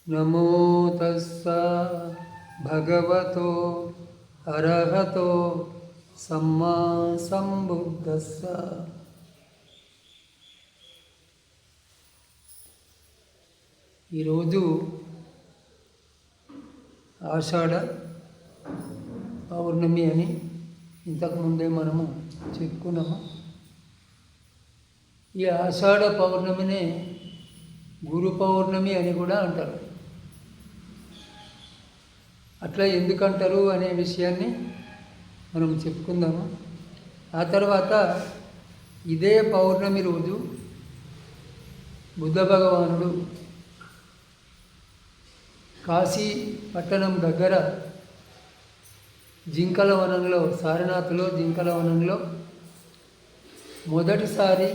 నమో తస్స భగవతో అర్హతో సమ్మా సంబుద్ధస్స. ఈరోజు ఆషాఢ పౌర్ణమి అని ఇంతకుముందే మనము చెప్పుకున్నాము. ఈ ఆషాఢ పౌర్ణమినే గురు పౌర్ణమి అని కూడా అంటారు. అట్లా ఎందుకంటారు అనే విషయాన్ని మనం చెప్పుకుందాము. ఆ తర్వాత ఇదే పౌర్ణమి రోజు బుద్ధ భగవానుడు కాశీ పట్టణం దగ్గర జింకల వనంలో, సారనాథ్లో జింకల వనంలో మొదటిసారి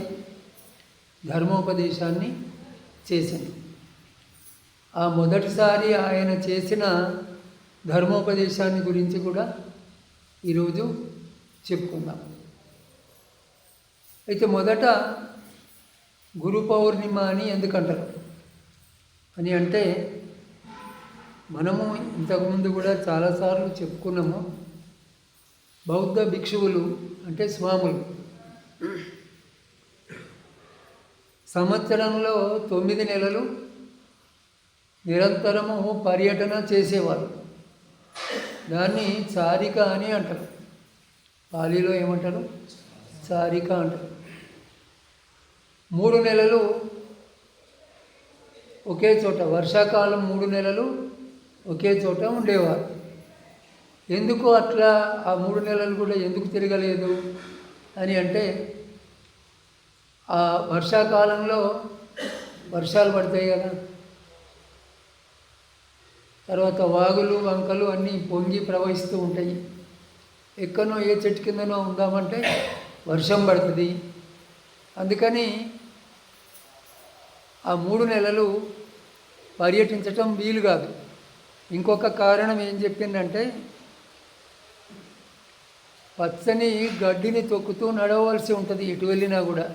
ధర్మోపదేశాన్ని చేసింది. ఆ మొదటిసారి ఆయన చేసిన ధర్మోపదేశాన్ని గురించి కూడా ఈరోజు చెప్పుకుందాం. అయితే మొదట గురు పౌర్ణిమ అని ఎందుకంటారు అని అంటే, మనము ఇంతకుముందు కూడా చాలాసార్లు చెప్పుకున్నాము. బౌద్ధ భిక్షువులు అంటే స్వాములు సంవత్సరంలో 9 నెలలు నిరంతరము పర్యటన చేసేవారు. దాన్ని చారిక అని అంటారు. పాలీలో ఏమంటారు? చారిక అంటారు. 3 నెలలు ఒకే చోట, వర్షాకాలం 3 నెలలు ఒకే చోట ఉండేవారు. ఎందుకు అట్లా ఆ 3 నెలలు కూడా ఎందుకు తిరగలేదు అని అంటే, ఆ వర్షాకాలంలో వర్షాలు పడతాయి కదా, తర్వాత వాగులు వంకలు అన్నీ పొంగి ప్రవహిస్తూ ఉంటాయి. ఎక్కడనో ఏ చెట్టు కిందనో ఉందామంటే వర్షం పడుతుంది. అందుకని ఆ 3 నెలలు పర్యటించటం వీలు కాదు. ఇంకొక కారణం ఏం చెప్పిందంటే, పచ్చని గడ్డిని తొక్కుతూ నడవలసి ఉంటుంది ఎటు వెళ్ళినా కూడా.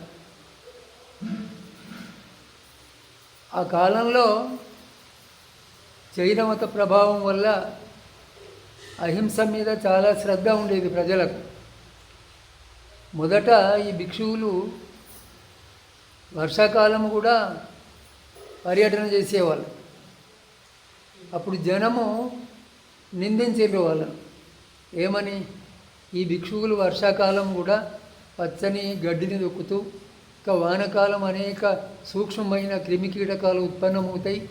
ఆ కాలంలో జైన మత ప్రభావం వల్ల అహింస మీద చాలా శ్రద్ధ ఉండేది ప్రజలకు. మొదట ఈ భిక్షువులు వర్షాకాలం కూడా పర్యటన చేసేవాళ్ళు. అప్పుడు జనము నిందించేరు వాళ్ళను. ఏమని? ఈ భిక్షువులు వర్షాకాలం కూడా పచ్చని గడ్డిని దొక్కుతూ, ఇక వానకాలం అనేక సూక్ష్మమైన క్రిమికీటకాలు ఉత్పన్నమవుతాయి,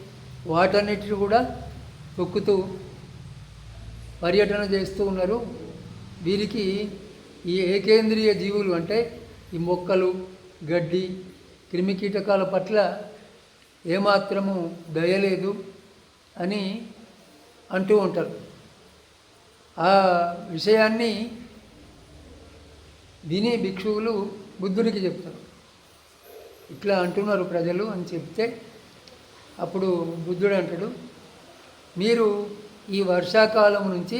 వాటన్నిటిని కూడా తొక్కుతూ పర్యటన చేస్తూ ఉన్నారు. వీరికి ఈ ఏకేంద్రియ జీవులు అంటే ఈ మొక్కలు, గడ్డి, క్రిమికీటకాల పట్ల ఏమాత్రము దయలేదు అని అంటూ ఉంటారు. ఆ విషయాన్ని విని భిక్షువులు బుద్ధునికి చెప్తారు. ఇట్లా అంటున్నారు ప్రజలు అని చెప్తే, అప్పుడు బుద్ధుడు అంటాడు, మీరు ఈ వర్షాకాలం నుంచి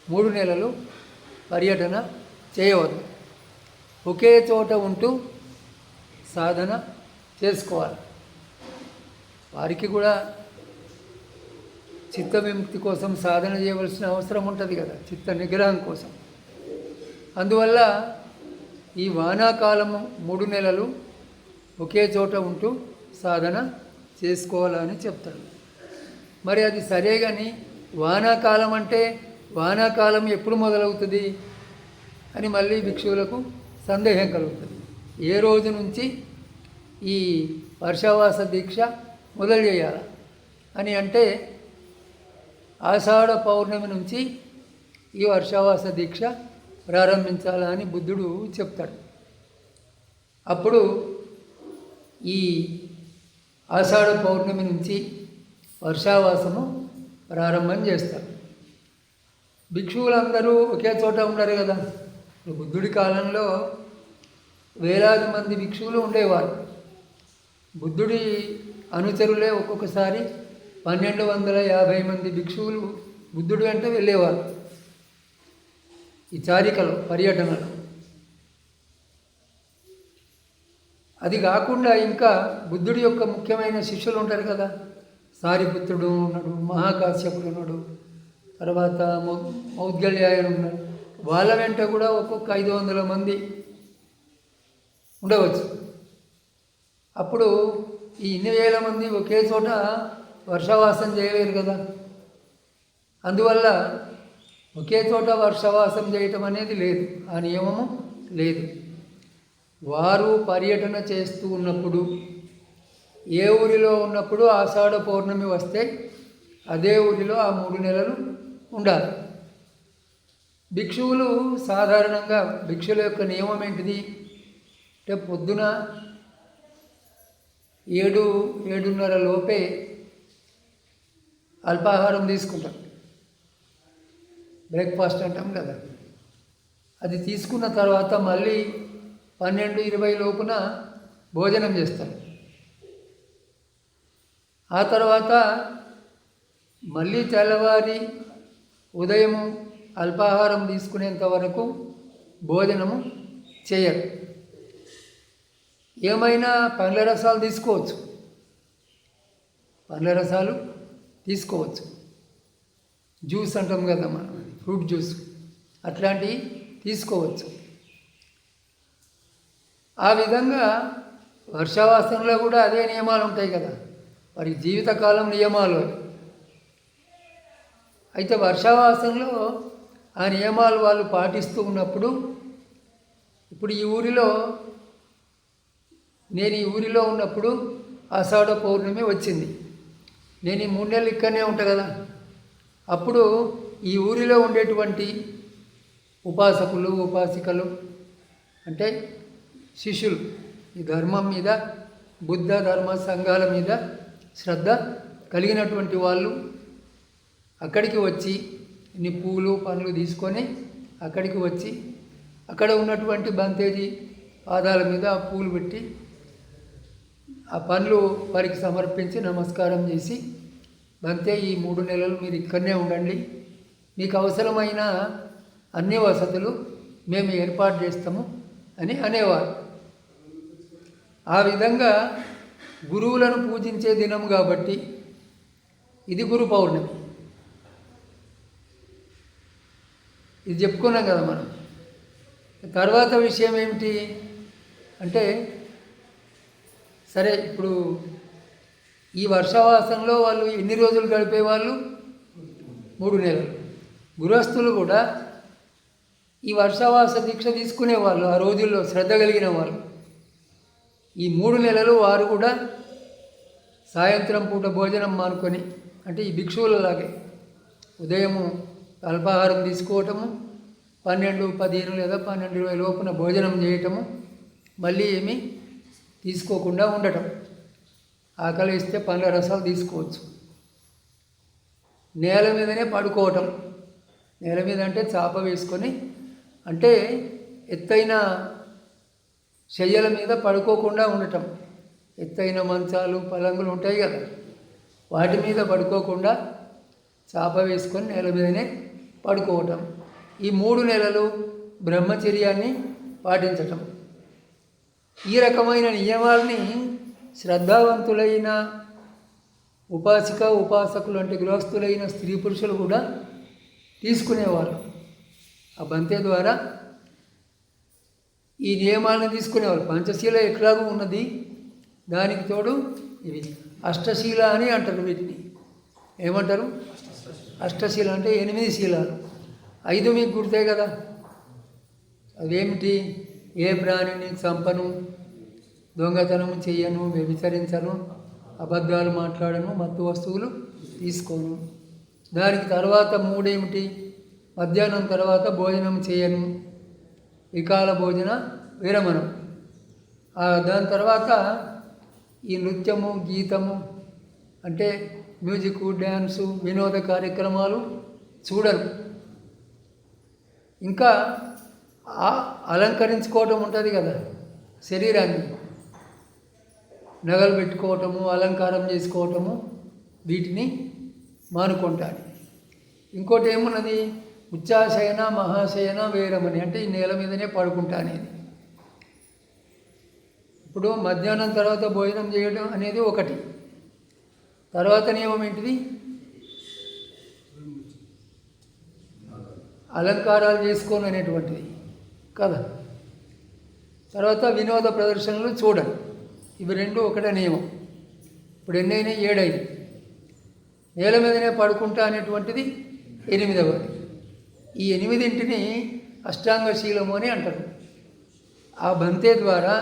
3 నెలలు పర్యటన చేయవద్దు, ఒకే చోట ఉంటూ సాధన చేసుకోవాలి. వారికి కూడా చిత్త విముక్తి కోసం సాధన చేయవలసిన అవసరం ఉంటుంది కదా, చిత్త నిగ్రహం కోసం. అందువల్ల ఈ వానాకాలము 3 నెలలు ఒకే చోట ఉంటూ సాధన చేసుకోవాలని చెప్తాడు. మరి అది సరే, కానీ వానాకాలం అంటే వానాకాలం ఎప్పుడు మొదలవుతుంది అని మళ్ళీ భిక్షువులకు సందేహం కలుగుతుంది. ఏ రోజు నుంచి ఈ వర్షావాస దీక్ష మొదలు చేయాలి అని అంటే, ఆషాఢ పౌర్ణమి నుంచి ఈ వర్షావాస దీక్ష ప్రారంభించాలని బుద్ధుడు చెప్తాడు. అప్పుడు ఈ ఆషాఢ పౌర్ణమి నుంచి వర్షావాసము ప్రారంభం చేస్తారు. భిక్షువులందరూ ఒకే చోట ఉండరు కదా. బుద్ధుడి కాలంలో వేలాది మంది భిక్షువులు ఉండేవారు. బుద్ధుడి అనుచరులే ఒక్కొక్కసారి 1250 మంది భిక్షువులు బుద్ధుడి వెంట వెళ్ళేవారు ఈ చారికలో, పర్యటనలో. అది కాకుండా ఇంకా బుద్ధుడి యొక్క ముఖ్యమైన శిష్యులు ఉంటారు కదా, సారిపుత్రుడు ఉన్నాడు, మహాకాశ్యపుడు ఉన్నాడు, తర్వాత మౌద్గల్యాయన ఉన్నాడు. వాళ్ళ వెంట కూడా ఒక్కొక్క 500 మంది ఉండవచ్చు. అప్పుడు ఈ ఇన్ని వేల మంది ఒకే చోట వర్షవాసం చేయలేరు కదా. అందువల్ల ఒకే చోట వర్షవాసం చేయటం అనేది లేదు, ఆ నియమము లేదు. వారు పర్యటన చేస్తూ ఉన్నప్పుడు, ఏ ఊరిలో ఉన్నప్పుడు ఆషాఢ పౌర్ణమి వస్తే అదే ఊరిలో ఆ 3 నెలలు ఉండాలి. భిక్షువులు సాధారణంగా భిక్షుల యొక్క నియమం ఏంటిది అంటే పొద్దున 7-7:30 లోపే అల్పాహారం తీసుకుంటారు. బ్రేక్ఫాస్ట్ అంటాం కదా. అది తీసుకున్న తర్వాత మళ్ళీ 12-20 లోపున భోజనం చేస్తారు. ఆ తర్వాత మళ్ళీ తెల్లవారి ఉదయము అల్పాహారం తీసుకునేంత వరకు భోజనము చేయరు. ఏమైనా పండ్ల రసాలు తీసుకోవచ్చు, పండ్ల రసాలు తీసుకోవచ్చు. జ్యూస్ అంటాం కదా మనం, ఫ్రూట్ జ్యూస్ అట్లాంటివి తీసుకోవచ్చు. ఆ విధంగా వర్షావాసంలో కూడా అదే నియమాలు ఉంటాయి కదా, వారి జీవితకాలం నియమాలు. అయితే వర్షావాసంలో ఆ నియమాలు వాళ్ళు పాటిస్తూ ఉన్నప్పుడు, ఇప్పుడు నేను ఈ ఊరిలో ఉన్నప్పుడు ఆషాఢ పౌర్ణమి వచ్చింది. నేను ఈ 3 నెలలు ఇక్కడనే ఉంటా కదా. అప్పుడు ఈ ఊరిలో ఉండేటువంటి ఉపాసకులు, ఉపాసికలు అంటే శిష్యులు, ఈ ధర్మం మీద, బుద్ధ ధర్మ సంఘాల మీద శ్రద్ధ కలిగినటువంటి వాళ్ళు అక్కడికి వచ్చి ఇన్ని పూలు పండ్లు తీసుకొని అక్కడికి వచ్చి అక్కడ ఉన్నటువంటి బంతేజీ పాదాల మీద ఆ పూలు పెట్టి ఆ పండ్లు వారికి సమర్పించి నమస్కారం చేసి, బంతే ఈ 3 నెలలు మీరు ఇక్కడనే ఉండండి, మీకు అవసరమైన అన్ని వసతులు మేము ఏర్పాటు చేస్తాము అని అనేవారు. ఆ విధంగా గురువులను పూజించే దినం కాబట్టి ఇది గురు పౌర్ణమి. ఇది చెప్పుకున్నాం కదా మనం. తర్వాత విషయం ఏమిటి అంటే, సరే ఇప్పుడు ఈ వర్షావాసంలో వాళ్ళు ఎన్ని రోజులు గడిపేవాళ్ళు? 3 నెలలు. గృహస్థులు కూడా ఈ వర్షావాస దీక్ష తీసుకునేవాళ్ళు, ఆ రోజుల్లో శ్రద్ధ కలిగిన వాళ్ళు. ఈ 3 నెలలు వారు కూడా సాయంత్రం పూట భోజనం మానుకొని, అంటే ఈ భిక్షువులలాగే ఉదయము అల్పాహారం తీసుకోవటము, 12-15 లేదా 12-20 లోపున భోజనం చేయటము, మళ్ళీ ఏమీ తీసుకోకుండా ఉండటం. ఆకలి ఇస్తే పండ్ల రసాలు తీసుకోవచ్చు. నేల మీదనే పడుకోవటం. నేల మీద అంటే చాప వేసుకొని, అంటే ఎత్తైన శయ్యల మీద పడుకోకుండా ఉండటం. ఎత్తైన మంచాలు, పలంగులు ఉంటాయి కదా, వాటి మీద పడుకోకుండా చాప వేసుకొని నేల మీదనే పడుకోవటం. ఈ 3 నెలలు బ్రహ్మచర్యాన్ని పాటించటం. ఈ రకమైన నియమాల్ని శ్రద్ధావంతులైన ఉపాసిక ఉపాసకులు అంటే గృహస్థులైన స్త్రీ పురుషులు కూడా తీసుకునేవారు. ఆ బంతే ద్వారా ఈ నియమాలను తీసుకునేవారు. పంచశీల ఎట్లాగూ ఉన్నది, దానికి తోడు ఇవి అష్టశీల అని అంటారు. వీటిని ఏమంటారు? అష్టశీల అంటే 8 శీలాలు. 5 మీకు గుర్తే కదా. అవేమిటి? ఏ ప్రాణిని చంపను, దొంగతనము చెయ్యను, వ్యభిచరించను, అబద్ధాలు మాట్లాడను, మత్తు వస్తువులు తీసుకోను. దానికి తర్వాత 3 ఏమిటి? మధ్యాహ్నం తర్వాత భోజనం చేయను, వికాల భోజన విరమణం. దాని తర్వాత ఈ నృత్యము, గీతము అంటే మ్యూజిక్, డ్యాన్సు, వినోద కార్యక్రమాలు చూడరు. ఇంకా అలంకరించుకోవటం ఉంటుంది కదా, శరీరాన్ని నగలు పెట్టుకోవటము, అలంకారం చేసుకోవటము, వీటిని మానుకుంటాడు. ఇంకోటి ఏమున్నది? ఉచ్చాశయన మహాశయన వేరమని, అంటే ఈ నేల మీదనే పడుకుంటా అనేది. ఇప్పుడు మధ్యాహ్నం తర్వాత భోజనం చేయడం అనేది ఒకటి. తర్వాత నియమం ఏంటిది? అలంకారాలు చేసుకోను అనేటువంటిది కదా. తర్వాత వినోద ప్రదర్శనలు చూడాలి. ఇవి రెండు ఒకటే నియమం. ఇప్పుడు ఎన్నైనా 7 అయింది. నేల మీదనే పడుకుంటా అనేటువంటిది 8వది. ఈ 8ంటిని అష్టాంగశీలము అని అంటారు. ఆ బంతే ద్వారా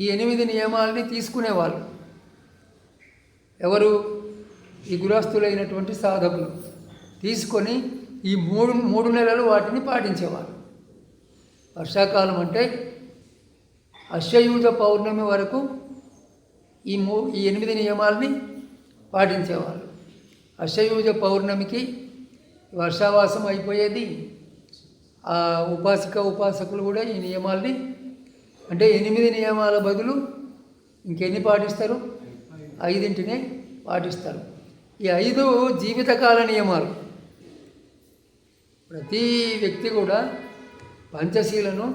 ఈ 8 నియమాలని తీసుకునేవాళ్ళు ఎవరు? ఈ గృహస్థులైనటువంటి సాధకులు తీసుకొని ఈ మూడు నెలలు వాటిని పాటించేవాళ్ళు. వర్షాకాలం అంటే అశ్వయుజ పౌర్ణమి వరకు ఈ 8 నియమాలని పాటించేవాళ్ళు. అశ్వయుజ పౌర్ణమికి వర్షావాసం అయిపోయేది. ఆ ఉపాసకులు కూడా ఈ నియమాల్ని, అంటే 8 నియమాల బదులు ఇంకెన్ని పాటిస్తారు? 5ంటినే పాటిస్తారు. ఈ 5 జీవితకాల నియమాలు. ప్రతి వ్యక్తి కూడా పంచశీలను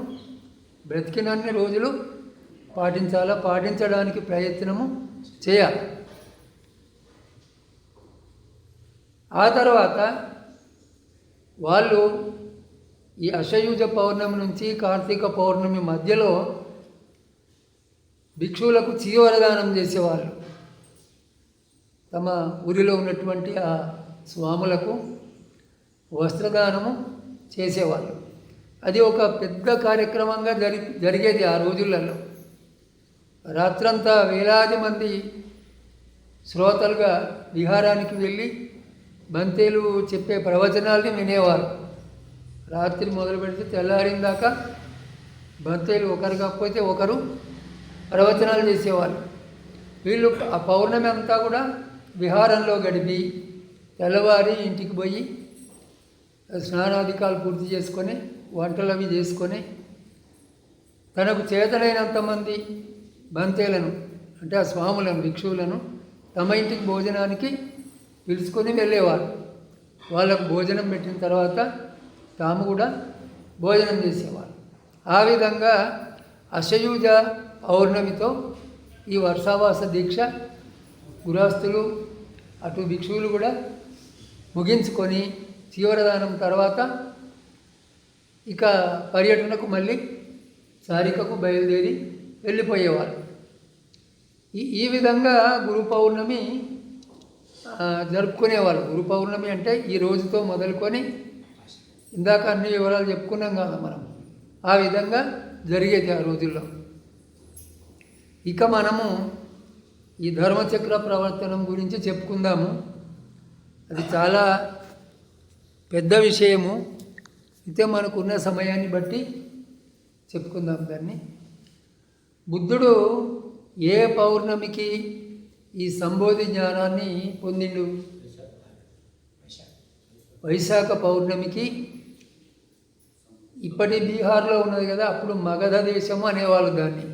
బ్రతికినన్ని రోజులు పాటించాలా, పాటించడానికి ప్రయత్నము చేయాలి. ఆ తర్వాత వాళ్ళు ఈ అశ్వయుజ పౌర్ణమి నుంచి కార్తీక పౌర్ణమి మధ్యలో భిక్షువులకు చీవరదానం చేసేవాళ్ళు. తమ ఊరిలో ఉన్నటువంటి ఆ స్వాములకు వస్త్రదానము చేసేవాళ్ళు. అది ఒక పెద్ద కార్యక్రమంగా జరిగేది ఆ రోజులలో. రాత్రంతా వేలాది మంది శ్రోతలుగా విహారానికి వెళ్ళి బంతేలు చెప్పే ప్రవచనాల్ని వినేవారు. రాత్రి మొదలు పెడితే తెల్లారిందాక బంతేలు ఒకరు కాకపోతే ఒకరు ప్రవచనాలు చేసేవాళ్ళు. వీళ్ళు ఆ పౌర్ణమి అంతా కూడా విహారంలో గడిపి తెల్లవారి ఇంటికి పోయి స్నానాధికాలు పూర్తి చేసుకొని వంటలు అవి చేసుకొని తనకు చేతనైనంతమంది బంతేలను, అంటే ఆ స్వాములను, భిక్షువులను తమ ఇంటికి భోజనానికి పిలుచుకొని వెళ్ళేవారు. వాళ్ళకు భోజనం పెట్టిన తర్వాత తాము కూడా భోజనం చేసేవారు. ఆ విధంగా అశ్వయుజ పౌర్ణమితో ఈ వర్షావాస దీక్ష గృహస్థులు అటు భిక్షువులు కూడా ముగించుకొని చీవరదానం తర్వాత ఇక పర్యటనకు మళ్ళీ సారికకు బయలుదేరి వెళ్ళిపోయేవారు. ఈ విధంగా గురు పౌర్ణమి జరుపుకునేవాళ్ళు. గురు పౌర్ణమి అంటే ఈ రోజుతో మొదలుకొని ఇందాక అన్ని వివరాలు చెప్పుకున్నాం కదా మనం. ఆ విధంగా జరిగేది ఆ రోజుల్లో. ఇక మనము ఈ ధర్మచక్ర ప్రవర్తనం గురించి చెప్పుకుందాము. అది చాలా పెద్ద విషయము. అయితే మనకున్న సమయాన్ని బట్టి చెప్పుకుందాం దాన్ని. బుద్ధుడు ఏ పౌర్ణమికి ఈ సంబోధి జ్ఞానాన్ని పొందిండు? వైశాఖ పౌర్ణమికి. ఇప్పటి బీహార్లో ఉన్నది కదా, అప్పుడు మగధ దేశము అనేవాళ్ళు దాన్ని.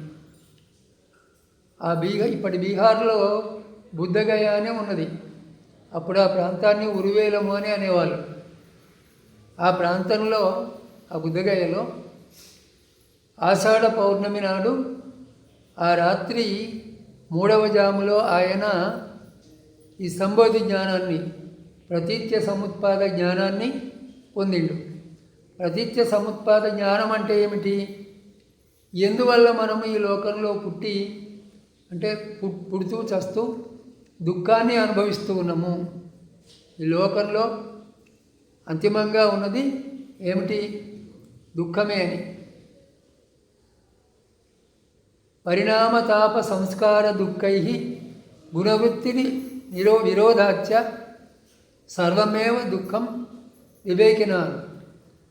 ఇప్పటి బీహార్లో బుద్ధగయ అనే ఉన్నది. అప్పుడు ఆ ప్రాంతాన్ని ఉరువేలము అని అనేవాళ్ళు. ఆ ప్రాంతంలో, ఆ బుద్ధగయలో ఆషాఢ పౌర్ణమి నాడు ఆ రాత్రి 3వ జాములో ఆయన ఈ సంబోధి జ్ఞానాన్ని, ప్రతీత్య సముత్పాద జ్ఞానాన్ని పొందిండు. ప్రతీత్య సముత్పాద జ్ఞానం అంటే ఏమిటి? ఎందువల్ల మనము ఈ లోకంలో పుట్టి, అంటే పుడుతూ చస్తూ దుఃఖాన్ని అనుభవిస్తూ ఉన్నాము? ఈ లోకంలో అంతిమంగా ఉన్నది ఏమిటి? దుఃఖమే అని. పరిణామతాప సంస్కార దుఃఖై గుణవృత్తిని విరోధాచ సర్వమేవ దుఃఖం వివేకినాను.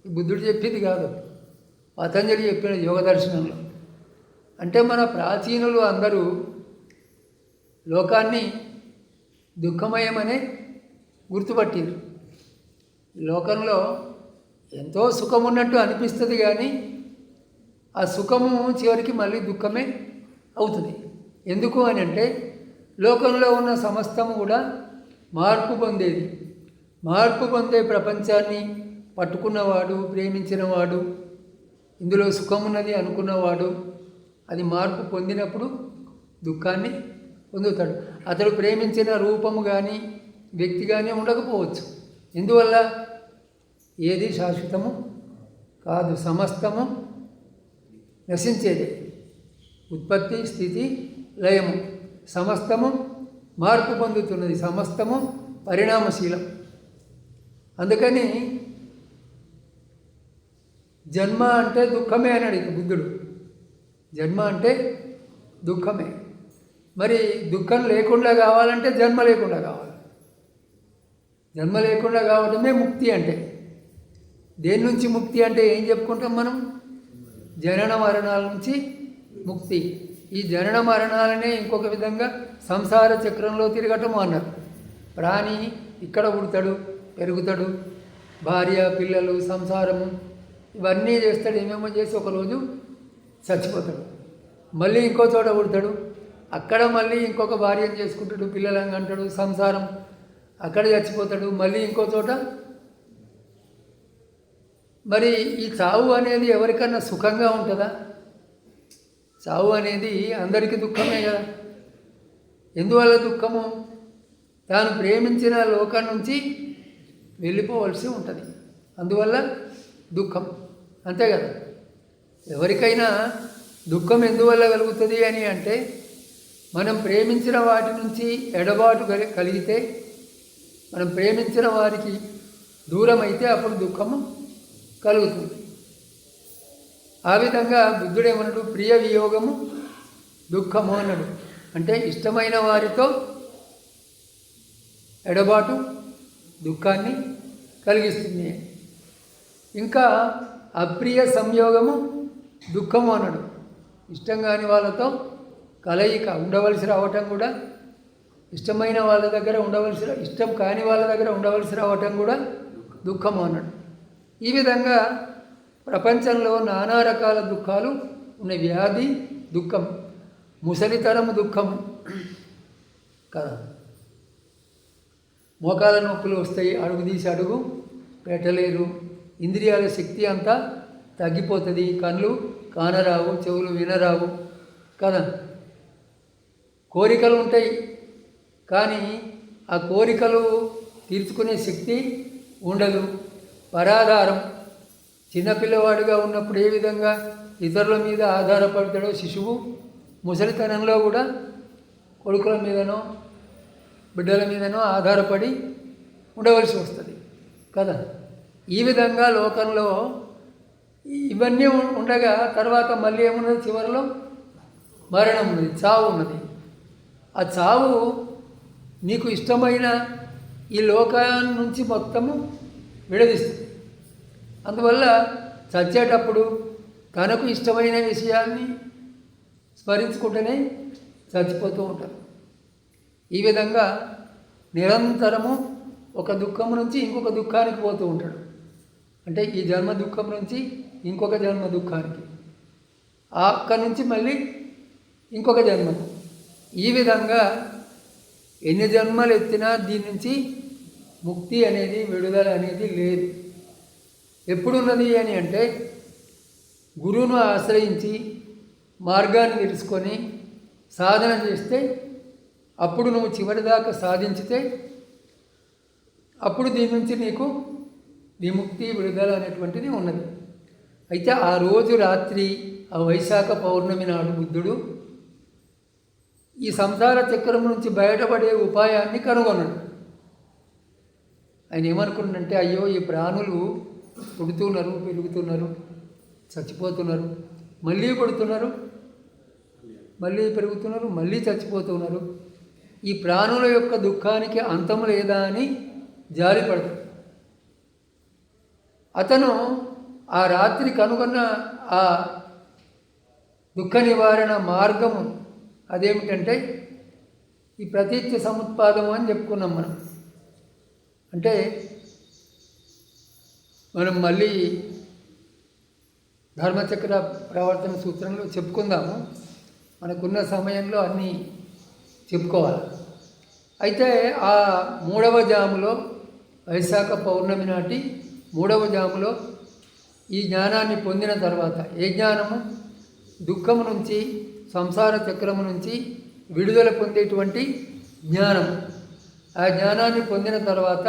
బుద్ధుడు చెప్పింది కాదు, పతంజలి చెప్పిన యోగ దర్శనంలో. అంటే మన ప్రాచీనులు అందరూ లోకాన్ని దుఃఖమయమనే గుర్తుపట్టారు. లోకంలో ఎంతో సుఖం ఉన్నట్టు అనిపిస్తుంది, కానీ ఆ సుఖము చివరికి మళ్ళీ దుఃఖమే అవుతుంది. ఎందుకు అని అంటే లోకంలో ఉన్న సమస్తము కూడా మార్పు పొందేది. మార్పు పొందే ప్రపంచాన్ని పట్టుకున్నవాడు, ప్రేమించినవాడు, ఇందులో సుఖం ఉన్నది అనుకున్నవాడు అది మార్పు పొందినప్పుడు దుఃఖాన్ని పొందుతాడు. అతడు ప్రేమించిన రూపము కానీ వ్యక్తి కానీ ఉండకపోవచ్చు. ఎందువల్ల? ఏది శాశ్వతము కాదు, సమస్తము నశించేదే. ఉత్పత్తి, స్థితి, లయము, సమస్తము మార్పు పొందుతున్నది, సమస్తము పరిణామశీలం. అందుకని జన్మ అంటే దుఃఖమే అన్నాడు ఇక బుద్ధుడు. జన్మ అంటే దుఃఖమే. మరి దుఃఖం లేకుండా కావాలంటే జన్మ లేకుండా కావాలి. జన్మ లేకుండా కావడమే ముక్తి అంటే. దేని నుంచి ముక్తి అంటే ఏం చెప్పుకుంటాం మనం? జనన మరణాల నుంచి ముక్తి. ఈ జనన మరణాలనే ఇంకొక విధంగా సంసార చక్రంలో తిరగటము అన్నారు. ప్రాణి ఇక్కడ పుడతాడు, పెరుగుతాడు, భార్య, పిల్లలు, సంసారము ఇవన్నీ చేస్తాడు, ఏమేమో చేసి ఒకరోజు చచ్చిపోతాడు. మళ్ళీ ఇంకో చోట పుడతాడు, అక్కడ మళ్ళీ ఇంకొక భార్యను చేసుకుంటాడు, పిల్లలని అంటాడు, సంసారం, అక్కడ చచ్చిపోతాడు. మళ్ళీ ఇంకో చోట. మరి ఈ చావు అనేది ఎవరికన్నా సుఖంగా ఉంటుందా? చావు అనేది అందరికీ దుఃఖమే కదా. ఎందువల్ల దుఃఖము? తాను ప్రేమించిన లోకం నుంచి వెళ్ళిపోవలసి ఉంటుంది, అందువల్ల దుఃఖం. అంతే కదా. ఎవరికైనా దుఃఖం ఎందువల్ల కలుగుతుంది అని అంటే, మనం ప్రేమించిన వాటి నుంచి ఎడబాటు కలిగితే, మనం ప్రేమించిన వారికి దూరం అయితే అప్పుడు దుఃఖము కలుగుతుంది. ఆ విధంగా బుద్ధుడు ఏమన్నాడు? ప్రియ వియోగము దుఃఖము అన్నాడు. అంటే ఇష్టమైన వారితో ఎడబాటు దుఃఖాన్ని కలిగిస్తుంది. ఇంకా అప్రియ సంయోగము దుఃఖము అన్నాడు. ఇష్టం కాని వాళ్ళతో కలయిక ఉండవలసి రావటం కూడా, ఇష్టమైన వాళ్ళ దగ్గర ఉండవలసి, ఇష్టం కాని వాళ్ళ దగ్గర ఉండవలసి రావటం కూడా దుఃఖము అన్నాడు. ఈ విధంగా ప్రపంచంలో నానా రకాల దుఃఖాలు ఉన్నాయి. వ్యాధి దుఃఖం, ముసలితనము దుఃఖం కదా. మోకాల నొప్పులు వస్తాయి, అడుగు తీసి అడుగు పెట్టలేరు, ఇంద్రియాల శక్తి అంతా తగ్గిపోతుంది, కళ్ళు కానరావు, చెవులు వినరావు కదా. కోరికలు ఉంటాయి, కానీ ఆ కోరికలు తీర్చుకునే శక్తి ఉండదు. పరాధారం, చిన్నపిల్లవాడిగా ఉన్నప్పుడు ఏ విధంగా ఇతరుల మీద ఆధారపడతాడో శిశువు, ముసలితనంలో కూడా కొడుకుల మీదనో బిడ్డల మీదనో ఆధారపడి ఉండవలసి వస్తుంది కదా. ఈ విధంగా లోకంలో ఇవన్నీ ఉండగా తర్వాత మళ్ళీ ఏమున్నది? చివరిలో మరణం ఉన్నది, చావు ఉన్నది. ఆ చావు నీకు ఇష్టమైన ఈ లోకాన్ని నుంచి మొత్తము విడదీస్తుంది. అందువల్ల చచ్చేటప్పుడు తనకు ఇష్టమైన విషయాన్ని స్మరించుకుంటూనే చచ్చిపోతూ ఉంటారు. ఈ విధంగా నిరంతరము ఒక దుఃఖం నుంచి ఇంకొక దుఃఖానికి పోతూ ఉంటాడు. అంటే ఈ జన్మ దుఃఖం నుంచి ఇంకొక జన్మ దుఃఖానికి, అక్కడి నుంచి మళ్ళీ ఇంకొక జన్మకు. ఈ విధంగా ఎన్ని జన్మలు ఎత్తినా దీని నుంచి ముక్తి అనేది, విడుదల అనేది లేదు. ఎప్పుడున్నది అని అంటే, గురువును ఆశ్రయించి మార్గాన్ని తెలుసుకొని సాధన చేస్తే, అప్పుడు నువ్వు చివరిదాకా సాధించితే అప్పుడు దీని నుంచి నీకు విముక్తి, విడుదల అనేటువంటిది ఉన్నది. అయితే ఆ రోజు రాత్రి, ఆ వైశాఖ పౌర్ణమి నాడు బుద్ధుడు ఈ సంసార చక్రం నుంచి బయటపడే ఉపాయాన్ని కనుగొన్నాడు. ఆయన ఏమనుకున్నాడంటే, అయ్యో ఈ ప్రాణులు పుడుతున్నారు, పెరుగుతున్నారు, చచ్చిపోతున్నారు, మళ్ళీ పుడుతున్నారు, మళ్ళీ పెరుగుతున్నారు, మళ్ళీ చచ్చిపోతున్నారు. ఈ ప్రాణుల యొక్క దుఃఖానికి అంతం లేదా అని జాలిపడతాడు. అతను ఆ రాత్రి కనుగొన్న ఆ దుఃఖ నివారణ మార్గము అదేమిటంటే ఈ ప్రతీత్య సముత్పాదము అని చెప్పుకున్నాం మనం. అంటే మనం మళ్ళీ ధర్మచక్ర ప్రవర్తన సూత్రంలో చెప్పుకుందాము. మనకున్న సమయంలో అన్నీ చెప్పుకోవాలి. అయితే ఆ 3వ జాములో, వైశాఖ పౌర్ణమి నాటి 3వ జాములో ఈ జ్ఞానాన్ని పొందిన తర్వాత, ఏ జ్ఞానము? దుఃఖము నుంచి, సంసార చక్రము నుంచి విడుదల పొందేటువంటి జ్ఞానం. ఆ జ్ఞానాన్ని పొందిన తర్వాత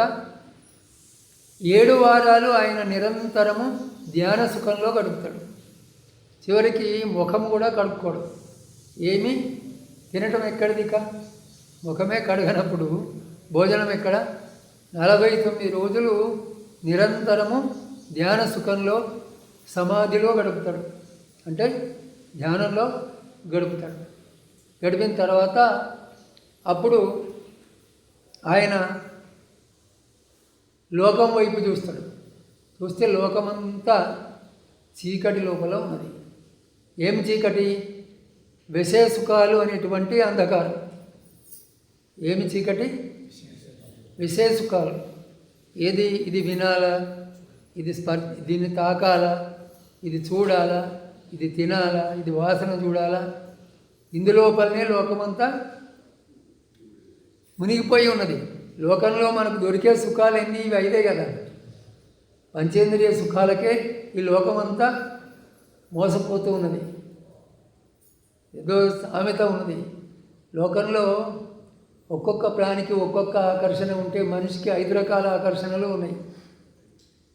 7 వారాలు ఆయన నిరంతరము ధ్యాన సుఖంలో గడుపుతాడు. చివరికి ముఖం కూడా కడుక్కోడు. ఏమి తినటం ఎక్కడిదిక? ముఖమే కడగనప్పుడు భోజనం ఎక్కడ? 49 రోజులు నిరంతరము ధ్యాన సుఖంలో సమాధిలో గడుపుతాడు. అంటే ధ్యానంలో గడుపుతాడు. గడిపిన తర్వాత అప్పుడు ఆయన లోకం వైపు చూస్తాడు. చూస్తే లోకమంతా చీకటి లోపల ఉన్నది. ఏం చీకటి? విషయ సుఖాలు అనేటువంటి అంధకారం. ఏమి చీకటి? విషయ సుఖాలు. ఏది? ఇది వినాలా, ఇది దీన్ని తాకాలా, ఇది చూడాలా, ఇది తినాలా, ఇది వాసన చూడాలా, ఇందులోపలనే లోకమంతా మునిగిపోయి ఉన్నది. లోకంలో మనకు దొరికే సుఖాలు ఎన్ని? ఇవి అయితే కదా, పంచేంద్రియ సుఖాలకే ఈ లోకమంతా మోసపోతూ ఉన్నది. ఏదో సామెత ఉన్నది, లోకంలో ఒక్కొక్క ప్రాణికి ఒక్కొక్క ఆకర్షణ ఉంటే మనిషికి 5 రకాల ఆకర్షణలు ఉన్నాయి.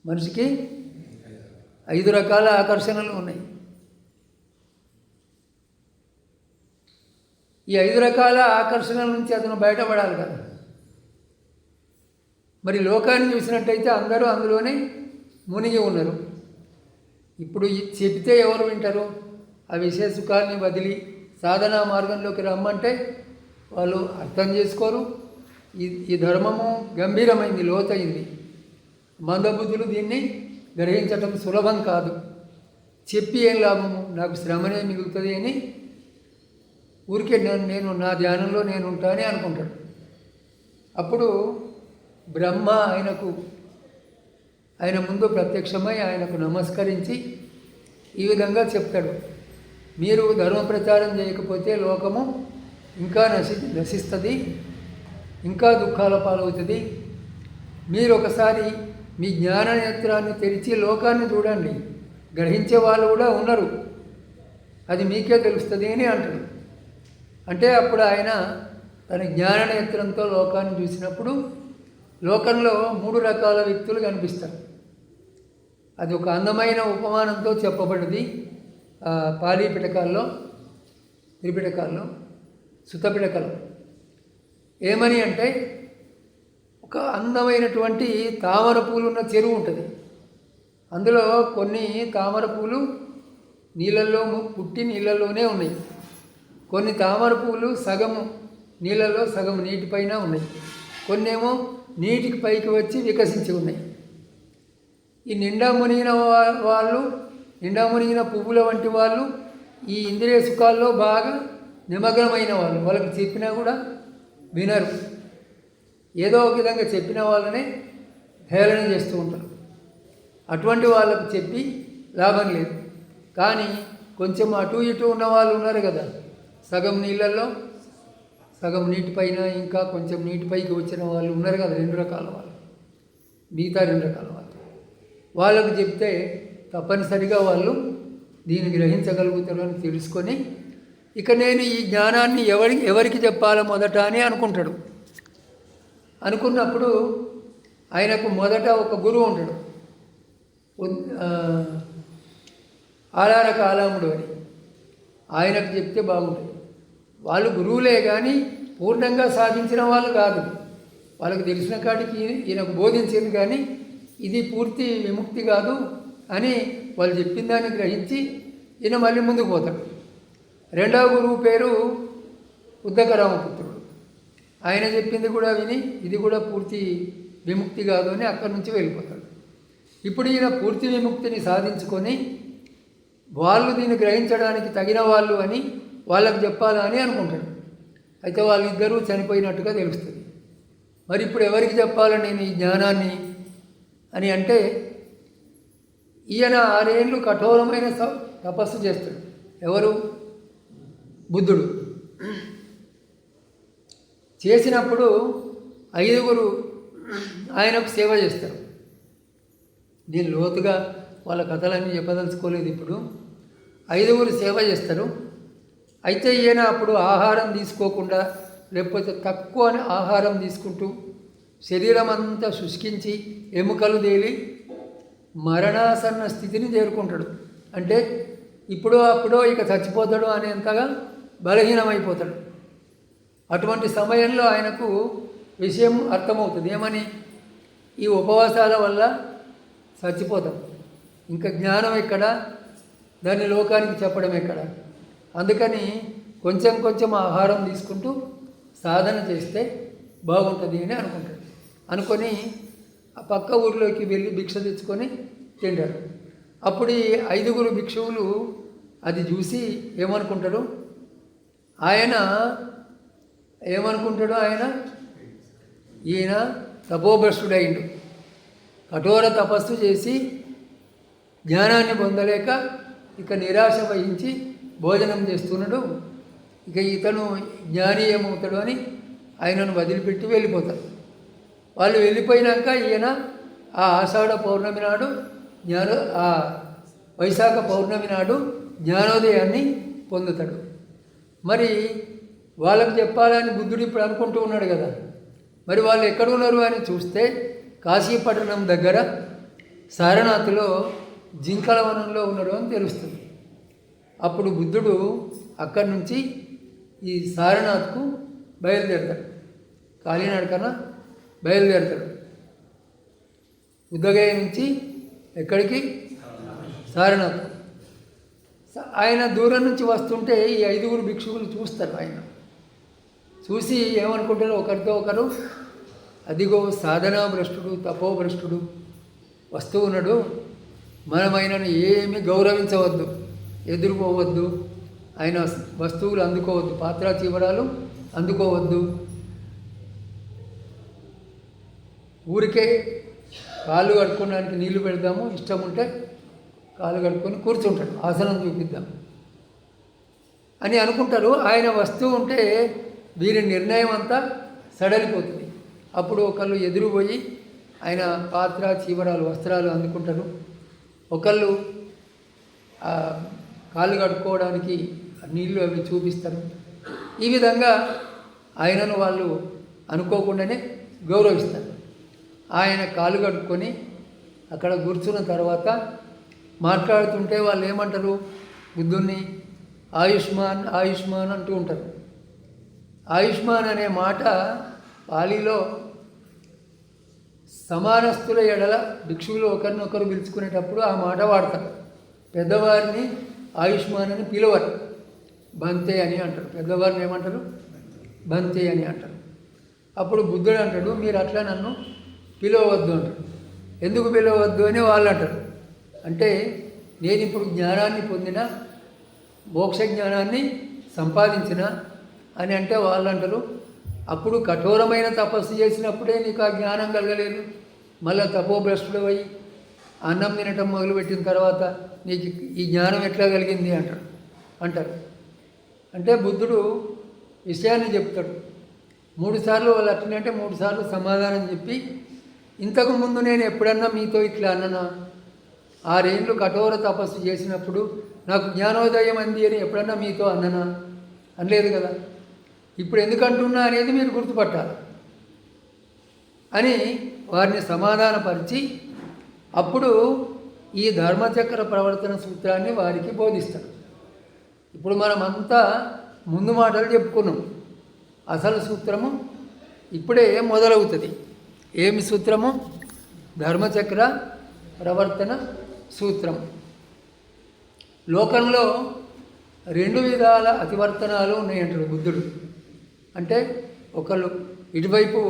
మనిషికి 5 రకాల ఆకర్షణలు ఉన్నాయి. ఈ 5 రకాల ఆకర్షణల నుంచి అతను బయటపడాలి కదా. మరి లోకాన్ని చూసినట్టయితే అందరూ అందులోనే మునిగి ఉన్నారు. ఇప్పుడు చెప్తే ఎవరు వింటారు? ఆ విషయ సుఖాన్ని వదిలి సాధనా మార్గంలోకి రమ్మంటే వాళ్ళు అర్థం చేసుకోరు. ఈ ధర్మము గంభీరమైంది, లోతైంది. మందబుద్ధులు దీన్ని గ్రహించటం సులభం కాదు. చెప్పి ఏం లాభము, నాకు శ్రమనే మిగులుతుంది అని ఊరికే నేను నా ధ్యానంలో నేను ఉంటానే అనుకుంటాడు. అప్పుడు బ్రహ్మ ఆయన ముందు ప్రత్యక్షమై ఆయనకు నమస్కరించి ఈ విధంగా చెప్తాడు, మీరు ధర్మ ప్రచారం చేయకపోతే లోకము ఇంకా నశిస్తుంది, ఇంకా దుఃఖాల పాలవుతుంది. మీరు ఒకసారి మీ జ్ఞాన నేత్రాన్ని తెరిచి లోకాన్ని చూడండి, గ్రహించే వాళ్ళు కూడా ఉన్నారు, అది మీకే తెలుస్తుంది అని అంటాడు. అంటే అప్పుడు ఆయన తన జ్ఞాన నేత్రంతో లోకాన్ని చూసినప్పుడు లోకంలో 3 రకాల వ్యక్తులు కనిపిస్తారు. అది ఒక అందమైన ఉపమానంతో చెప్పబడింది పాలీ పిటకాల్లో, త్రిపిటకాల్లో, సుతపిటకలో. ఏమని అంటే, ఒక అందమైనటువంటి తామర పూలు ఉన్న చెరువు ఉంటుంది. అందులో కొన్ని తామర పూలు నీళ్ళల్లో పుట్టి నీళ్ళల్లోనే ఉన్నాయి. కొన్ని తామర పూలు సగము నీళ్ళలో సగం నీటిపైన ఉన్నాయి. కొన్నేమో నీటికి పైకి వచ్చి వికసించి ఉన్నాయి. ఈ నిండా మునిగిన వాళ్ళు, నిండా మునిగిన పువ్వుల వంటి వాళ్ళు ఈ ఇంద్రియ సుఖాల్లో బాగా నిమగ్నమైన వాళ్ళు. వాళ్ళకి చెప్పినా కూడా వినరు. ఏదో ఒక విధంగా చెప్పిన వాళ్ళనే హేళన చేస్తూ ఉంటారు. అటువంటి వాళ్ళకు చెప్పి లాభం లేదు. కానీ కొంచెం అటు ఇటు ఉన్న వాళ్ళు ఉన్నారు కదా, సగం నీళ్ళల్లో సగం నీటిపైన ఇంకా కొంచెం నీటిపైకి వచ్చిన వాళ్ళు ఉన్నారు కదా, 2 రకాల వాళ్ళు, మిగతా 2 రకాల వాళ్ళు. వాళ్ళకు చెప్తే తప్పనిసరిగా వాళ్ళు దీన్ని గ్రహించగలుగుతారు అని తెలుసుకొని, ఇక నేను ఈ జ్ఞానాన్ని ఎవరికి చెప్పాలో మొదట అని అనుకుంటాడు. అనుకున్నప్పుడు ఆయనకు మొదట ఒక గురువు ఉంటాడు, ఆలార కాలాముడు అని. ఆయనకు చెప్తే బాగుంటుంది. వాళ్ళు గురువులే కానీ పూర్ణంగా సాధించిన వాళ్ళు కాదు. వాళ్ళకి తెలిసిన కాడికి ఈయనకు బోధించింది, కానీ ఇది పూర్తి విముక్తి కాదు అని వాళ్ళు చెప్పిన దాన్ని గ్రహించి ఈయన మళ్ళీ ముందుకు పోతాడు. 2వ గురువు పేరు ఉద్దకరామపుత్రుడు. ఆయన చెప్పింది కూడా విని ఇది కూడా పూర్తి విముక్తి కాదు అని అక్కడి నుంచి వెళ్ళిపోతాడు. ఇప్పుడు ఈయన పూర్తి విముక్తిని సాధించుకొని వాళ్ళు దీన్ని గ్రహించడానికి తగిన వాళ్ళు అని వాళ్ళకు చెప్పాలా అని అనుకుంటాడు. అయితే వాళ్ళిద్దరూ చనిపోయినట్టుగా తెలుస్తుంది. మరి ఇప్పుడు ఎవరికి చెప్పాలని నేను ఈ జ్ఞానాన్ని అని అంటే, ఈయన 6 ఏళ్ళు కఠోరమైన తపస్సు చేస్తాడు. ఎవరు? బుద్ధుడు. చేసినప్పుడు 5గురు ఆయనకు సేవ చేస్తారు. నేను లోతుగా వాళ్ళ కథలన్నీ చెప్పదలుచుకోలేదు. ఇప్పుడు 5గురు సేవ చేస్తారు. అయితే ఈయన అప్పుడు ఆహారం తీసుకోకుండా లేకపోతే తక్కువ ఆహారం తీసుకుంటూ శరీరం అంతా శుష్కించి ఎముకలు తేలి మరణాసన్న స్థితిని చేరుకుంటాడు. అంటే ఇప్పుడో అప్పుడో ఇక చచ్చిపోతాడు అనేంతగా బలహీనమైపోతాడు. అటువంటి సమయంలో ఆయనకు విషయం అర్థమవుతుంది. ఏమని? ఈ ఉపవాసాల వల్ల చచ్చిపోతాం, ఇంకా జ్ఞానం ఎక్కడ, దాన్ని లోకానికి చెప్పడం ఎక్కడ? అందుకని కొంచెం కొంచెం ఆహారం తీసుకుంటూ సాధన చేస్తే బాగుంటుంది అని అనుకుంటాడు. అనుకొని ఆ పక్క ఊరిలోకి వెళ్ళి భిక్ష తెచ్చుకొని తింటాడు. అప్పుడు ఈ 5 భిక్షువులు అది చూసి ఏమనుకుంటాడు? ఆయన ఈయన తపోభ్రష్టుడైండు, కఠోర తపస్సు చేసి జ్ఞానాన్ని పొందలేక ఇక నిరాశ వహించి భోజనం చేస్తున్నాడు, ఇక ఇతను జ్ఞాని ఏమవుతాడు అని ఆయనను వదిలిపెట్టి వెళ్ళిపోతారు. వాళ్ళు వెళ్ళిపోయినాక ఈయన ఆ ఆషాఢ పౌర్ణమి నాడు ఆ వైశాఖ పౌర్ణమి నాడు జ్ఞానోదయాన్ని పొందుతాడు. మరి వాళ్ళకి చెప్పాలని బుద్ధుడు ఇప్పుడు అనుకుంటూ ఉన్నాడు కదా. మరి వాళ్ళు ఎక్కడ ఉన్నారు అని చూస్తే కాశీపట్టణం దగ్గర సారనాథ్లో జింకల వనంలో ఉన్నారు అని తెలుస్తుంది. అప్పుడు బుద్ధుడు అక్కడి నుంచి ఈ సారనాథ్కు బయలుదేరతాడు. కాలినడకన బయలుదేరతాడు. బుద్ధగయ నుంచి ఎక్కడికి? సారనాథ్. ఆయన దూరం నుంచి వస్తుంటే ఈ 5 భిక్షువులు చూస్తారు. ఆయన చూసి ఏమనుకుంటారు? ఒకరితో ఒకరు, అదిగో సాధనా భ్రష్టుడు, తపోభ్రష్టుడు వస్తూ ఉన్నాడు, మనం ఆయనను ఏమీ గౌరవించవద్దు, ఎదుర్కోవద్దు, ఆయన వస్తువులు అందుకోవద్దు, పాత్ర చీవరాలు అందుకోవద్దు, ఊరికే కాళ్ళు కడుక్కోవడానికి నీళ్లు పెడదాము, ఇష్టం ఉంటే కాళ్ళు కడుక్కొని కూర్చుంటాడు, ఆసనం చూపిద్దాం అని అనుకుంటారు. ఆయన వస్తూ ఉంటే వీరి నిర్ణయం అంతా సడలిపోతుంది. అప్పుడు ఒకళ్ళు ఎదురు పోయి ఆయన పాత్ర చీవరాలు వస్త్రాలు అందుకుంటారు. ఒకళ్ళు కాళ్ళు కడుక్కోవడానికి నీళ్లు అవి చూపిస్తారు. ఈ విధంగా ఆయనను వాళ్ళు అనుకోకుండానే గౌరవిస్తారు. ఆయన కాళ్ళు కడుక్కొని అక్కడ కూర్చున్న తర్వాత మాట్లాడుతుంటే వాళ్ళు ఏమంటారు? బుద్ధుణ్ణి ఆయుష్మాన్ ఆయుష్మాన్ అంటూ ఉంటారు. ఆయుష్మాన్ అనే మాట పాలీలో సమానస్తుల ఎడల భిక్షువులు ఒకరినొకరు పిలుచుకునేటప్పుడు ఆ మాట వాడతారు. పెద్దవారిని ఆయుష్మాన్ అని పిలవరు, బంతే అని అంటారు. పెద్దవారిని ఏమంటారు? బంతే అని అంటారు. అప్పుడు బుద్ధుడు అంటాడు, మీరు అట్లా నన్ను పిలవద్దు అంటాడు. ఎందుకు పిలవద్దు అని వాళ్ళు అంటారు. అంటే నేను ఇప్పుడు జ్ఞానాన్ని పొందిన, మోక్ష జ్ఞానాన్ని సంపాదించిన అని అంటే వాళ్ళు అంటారు, అప్పుడు కఠోరమైన తపస్సు చేసినప్పుడే నీకు ఆ జ్ఞానం కలగలేదు, మళ్ళీ తపోభ్రష్టుడు అయ్యి అన్నం తినటం మొదలుపెట్టిన తర్వాత నీకు ఈ జ్ఞానం ఎట్లా కలిగింది అంటారు. అంటే బుద్ధుడు విషయాన్ని చెప్తాడు. 3 సార్లు వాళ్ళు అట్లనే అంటే 3 సార్లు సమాధానం చెప్పి, ఇంతకుముందు నేను ఎప్పుడన్నా మీతో ఇట్లా అన్ననా? 6 ఏళ్ళు కఠోర తపస్సు చేసినప్పుడు నాకు జ్ఞానోదయం అంది అని ఎప్పుడన్నా మీతో అన్ననా? అనలేదు కదా. ఇప్పుడు ఎందుకంటున్నా అనేది మీరు గుర్తుపట్టాలి అని వారిని సమాధానపరిచి అప్పుడు ఈ ధర్మచక్ర ప్రవర్తన సూత్రాన్ని వారికి బోధిస్తాడు. ఇప్పుడు మనమంతా ముందు మాటలు చెప్పుకున్నాం, అసలు సూత్రము ఇప్పుడే మొదలవుతుంది. ఏమి సూత్రము? ధర్మచక్ర ప్రవర్తన సూత్రం. లోకంలో 2 విధాల అతివర్తనాలు ఉన్నాయంటాడు బుద్ధుడు. అంటే ఒకళ్ళు ఇటువైపు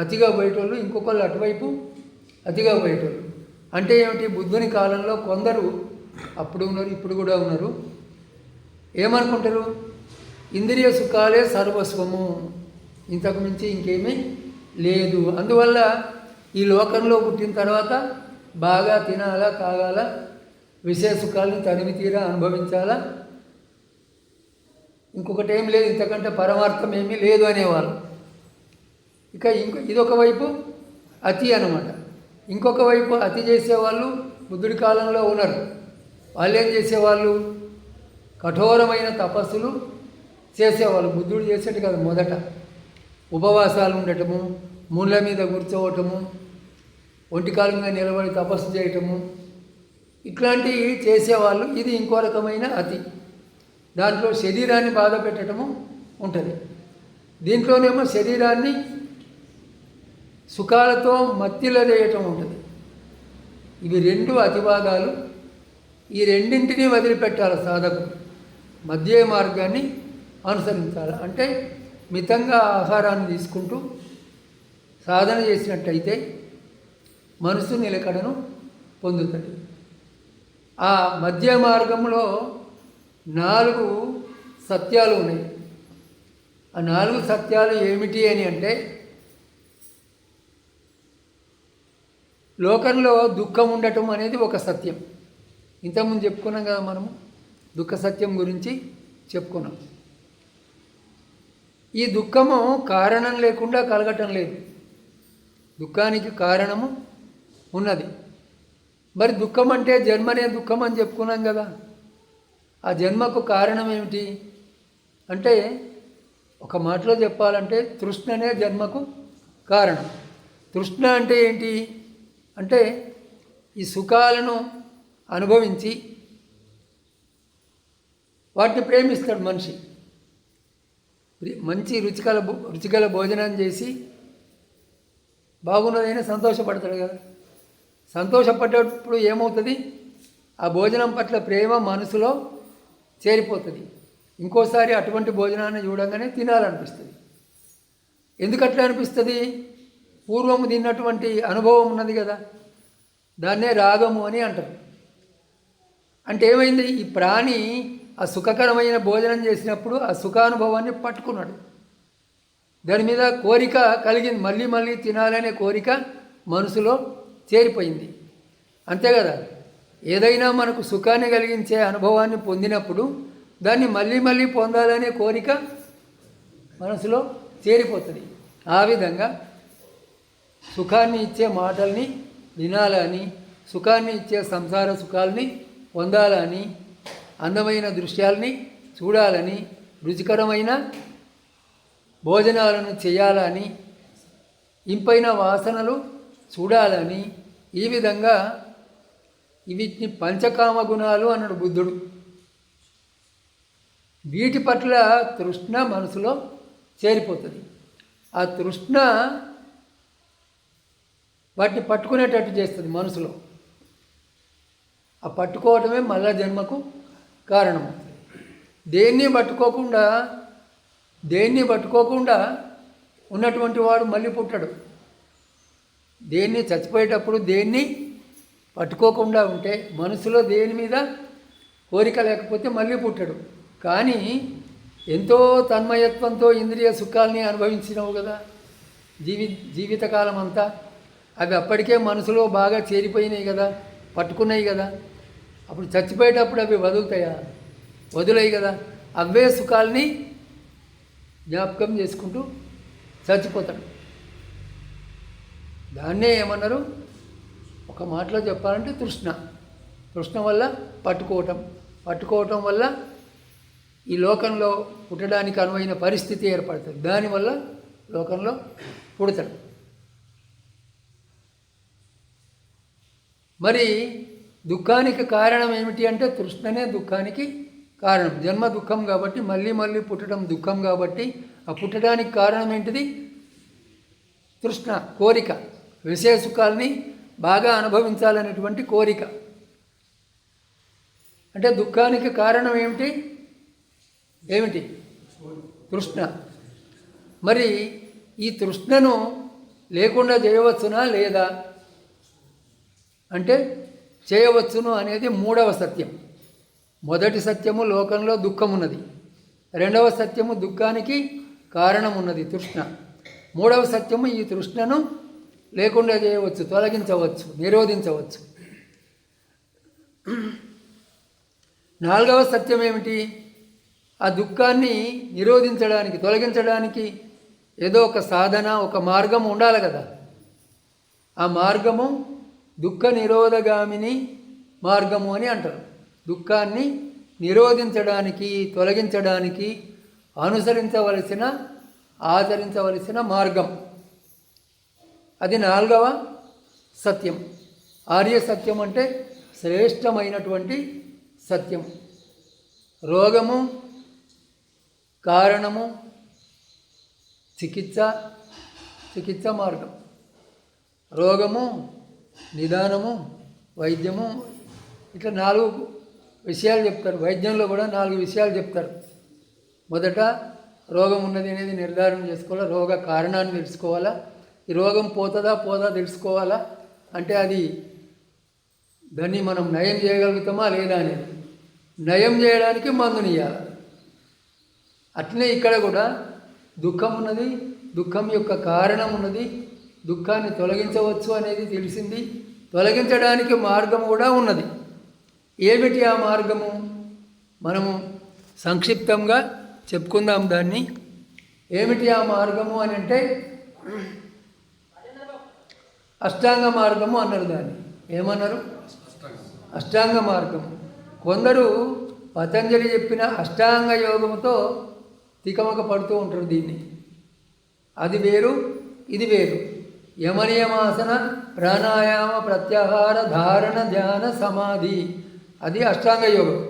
అతిగా పోయేటోళ్ళు, ఇంకొకళ్ళు అటువైపు అతిగా పోయేటోళ్ళు. అంటే ఏమిటి? బుద్ధుని కాలంలో కొందరు అప్పుడు ఉన్నారు, ఇప్పుడు కూడా ఉన్నారు. ఏమనుకుంటారు? ఇంద్రియ సుఖాలే సర్వస్వము, ఇంతకు మించి ఇంకేమీ లేదు. అందువల్ల ఈ లోకంలో పుట్టిన తర్వాత బాగా తినాలా, తాగాల, విషయ సుఖాలను తనివి తీరా అనుభవించాలా, ఇంకొకటి ఏం లేదు, ఇంతకంటే పరమార్థం ఏమీ లేదు అనేవాళ్ళు. ఇక ఇదొక వైపు అతి అన్నమాట. ఇంకొక వైపు అతి చేసేవాళ్ళు బుద్ధుడి కాలంలో ఉన్నారు. వాళ్ళు ఏం చేసేవాళ్ళు? కఠోరమైన తపస్సులు చేసేవాళ్ళు. బుద్ధుడు చేసేట్టు కదా. మొదట ఉపవాసాలు ఉండటము, ముళ్ళ మీద కూర్చోవటము, ఒంటికాల మీద నిలబడి తపస్సు చేయటము, ఇట్లాంటివి చేసేవాళ్ళు. ఇది ఇంకో రకమైన అతి. దాంట్లో శరీరాన్ని బాధ పెట్టడము ఉంటుంది. దీంట్లోనేమో శరీరాన్ని సుఖాలతో మత్తిలదేయటం ఉంటుంది. ఇవి రెండు అతిభాగాలు. ఈ రెండింటినీ వదిలిపెట్టాలి సాధకుడు. మధ్య మార్గాన్ని అనుసరించాలి. అంటే మితంగా ఆహారాన్ని తీసుకుంటూ సాధన చేసినట్టయితే మనసు నిలకడను పొందుతుంది. ఆ మధ్య మార్గంలో 4 సత్యాలు ఉన్నాయి. ఆ 4 సత్యాలు ఏమిటి అని అంటే, లోకంలో దుఃఖం ఉండటం అనేది ఒక సత్యం. ఇంతకుముందు చెప్పుకున్నాం కదా, మనము దుఃఖ సత్యం గురించి చెప్పుకున్నాం. ఈ దుఃఖము కారణం లేకుండా కలగటం లేదు. దుఃఖానికి కారణము ఉన్నది. మరి దుఃఖం అంటే జన్మనే దుఃఖం అని చెప్పుకున్నాం కదా. ఆ జన్మకు కారణం ఏమిటి అంటే, ఒక మాటలో చెప్పాలంటే తృష్ణనే జన్మకు కారణం. తృష్ణ అంటే ఏంటి అంటే, ఈ సుఖాలను అనుభవించి వాటిని ప్రేమిస్తాడు మనిషి. మంచి రుచిగల భోజనం చేసి బాగున్నదైనా సంతోషపడతాడు కదా. సంతోషపడ్డప్పుడు ఏమవుతుంది? ఆ భోజనం పట్ల ప్రేమ మనసులో చేరిపోతుంది. ఇంకోసారి అటువంటి భోజనాన్ని చూడంగానే తినాలనిపిస్తుంది. ఎందుకట్లా అనిపిస్తుంది? పూర్వము తిన్నటువంటి అనుభవం ఉన్నది కదా, దాన్నే రాగము అని అంటారు. అంటే ఏమైంది? ఈ ప్రాణి ఆ సుఖకరమైన భోజనం చేసినప్పుడు ఆ సుఖానుభవాన్ని పట్టుకున్నాడు. దాని మీద కోరిక కలిగింది. మళ్ళీ మళ్ళీ తినాలనే కోరిక మనసులో చేరిపోయింది. అంతే కదా. ఏదైనా మనకు సుఖాన్ని కలిగించే అనుభవాన్ని పొందినప్పుడు దాన్ని మళ్ళీ మళ్ళీ పొందాలనే కోరిక మనసులో చేరిపోతుంది. ఆ విధంగా సుఖాన్ని ఇచ్చే మాటల్ని వినాలని, సుఖాన్ని ఇచ్చే సంసార సుఖాలని పొందాలని, అందమైన దృశ్యాలని చూడాలని, రుచికరమైన భోజనాలను చేయాలని, ఇంపైన వాసనలు చూడాలని, ఈ విధంగా వీటిని పంచకామ గుణాలు అన్నాడు బుద్ధుడు. వీటి పట్ల తృష్ణ మనసులో చేరిపోతుంది. ఆ తృష్ణ వాటిని పట్టుకునేటట్టు చేస్తుంది మనసులో. ఆ పట్టుకోవటమే మళ్ళా జన్మకు కారణం. దేన్ని పట్టుకోకుండా ఉన్నటువంటి వాడు మళ్ళీ పుట్టడు. దేన్ని చచ్చిపోయేటప్పుడు దేన్ని పట్టుకోకుండా ఉంటే, మనసులో దేని మీద కోరిక లేకపోతే మళ్ళీ పుట్టడు. కానీ ఎంతో తన్మయత్వంతో ఇంద్రియ సుఖాలని అనుభవించినావు కదా జీవితకాలం అంతా. అవి అప్పటికే మనసులో బాగా చేరిపోయినాయి కదా, పట్టుకున్నాయి కదా. అప్పుడు చచ్చిపోయేటప్పుడు అవి వదులయ్యి కదా. అవే సుఖాలని జ్ఞాపకం చేసుకుంటూ చచ్చిపోతాడు. దాన్నే ఏమన్నారు? ఒక మాటలో చెప్పాలంటే తృష్ణ వల్ల పట్టుకోవటం వల్ల ఈ లోకంలో పుట్టడానికి అనువైన పరిస్థితి ఏర్పడుతుంది. దానివల్ల లోకంలో పుడతాడు. మరి దుఃఖానికి కారణం ఏమిటి అంటే, తృష్ణనే దుఃఖానికి కారణం. జన్మ దుఃఖం కాబట్టి, మళ్ళీ మళ్ళీ పుట్టడం దుఃఖం కాబట్టి, ఆ పుట్టడానికి కారణం ఏంటిది? తృష్ణ, కోరిక. విషయ సుఖాలని బాగా అనుభవించాలనేటువంటి కోరిక. అంటే దుఃఖానికి కారణం ఏమిటి? తృష్ణ. మరి ఈ తృష్ణను లేకుండా చేయవచ్చునా లేదా అంటే, చేయవచ్చును అనేది 3వ సత్యం. మొదటి సత్యము లోకంలో దుఃఖం ఉన్నది. 2వ సత్యము దుఃఖానికి కారణం ఉన్నది తృష్ణ. 3వ సత్యము ఈ తృష్ణను లేకుండా చేయవచ్చు, తొలగించవచ్చు, నిరోధించవచ్చు. 4వ సత్యం ఏమిటి? ఆ దుఃఖాన్ని నిరోధించడానికి, తొలగించడానికి ఏదో ఒక సాధన, ఒక మార్గం ఉండాలి కదా. ఆ మార్గము దుఃఖ నిరోధగామిని మార్గము అని అంటారు. దుఃఖాన్ని నిరోధించడానికి, తొలగించడానికి అనుసరించవలసిన, ఆచరించవలసిన మార్గం. అది 4వ సత్యం. ఆర్య సత్యం అంటే శ్రేష్టమైనటువంటి సత్యం. రోగము, కారణము, చికిత్స మార్గం. రోగము, నిదానము, వైద్యము, ఇట్లా 4 విషయాలు చెప్తారు. వైద్యంలో కూడా 4 విషయాలు చెప్తారు. మొదట రోగం ఉన్నది అనేది నిర్ధారణ చేసుకోవాలా, రోగ కారణాన్ని తెలుసుకోవాలా, ఈ రోగం పోతుందా తెలుసుకోవాలా, అంటే అది దాన్ని మనం నయం చేయగలుగుతామా లేదా అనేది. నయం చేయడానికి మందునియాలి. అట్లనే ఇక్కడ కూడా దుఃఖం ఉన్నది, దుఃఖం యొక్క కారణం ఉన్నది, దుఃఖాన్ని తొలగించవచ్చు అనేది తెలిసింది, తొలగించడానికి మార్గం కూడా ఉన్నది. ఏమిటి ఆ మార్గము? మనము సంక్షిప్తంగా చెప్పుకుందాం దాన్ని. ఏమిటి ఆ మార్గము అని అంటే అష్టాంగ మార్గము అన్నారు. దాన్ని ఏమన్నారు? అష్టాంగ మార్గం. కొందరు పతంజలి చెప్పిన అష్టాంగ యోగముతో తికమక పడుతూ ఉంటారు. దీన్ని అది వేరు, ఇది వేరు. యమనియమాసన, ప్రాణాయామ, ప్రత్యాహార, ధారణ, ధ్యాన, సమాధి, అది అష్టాంగ యోగం.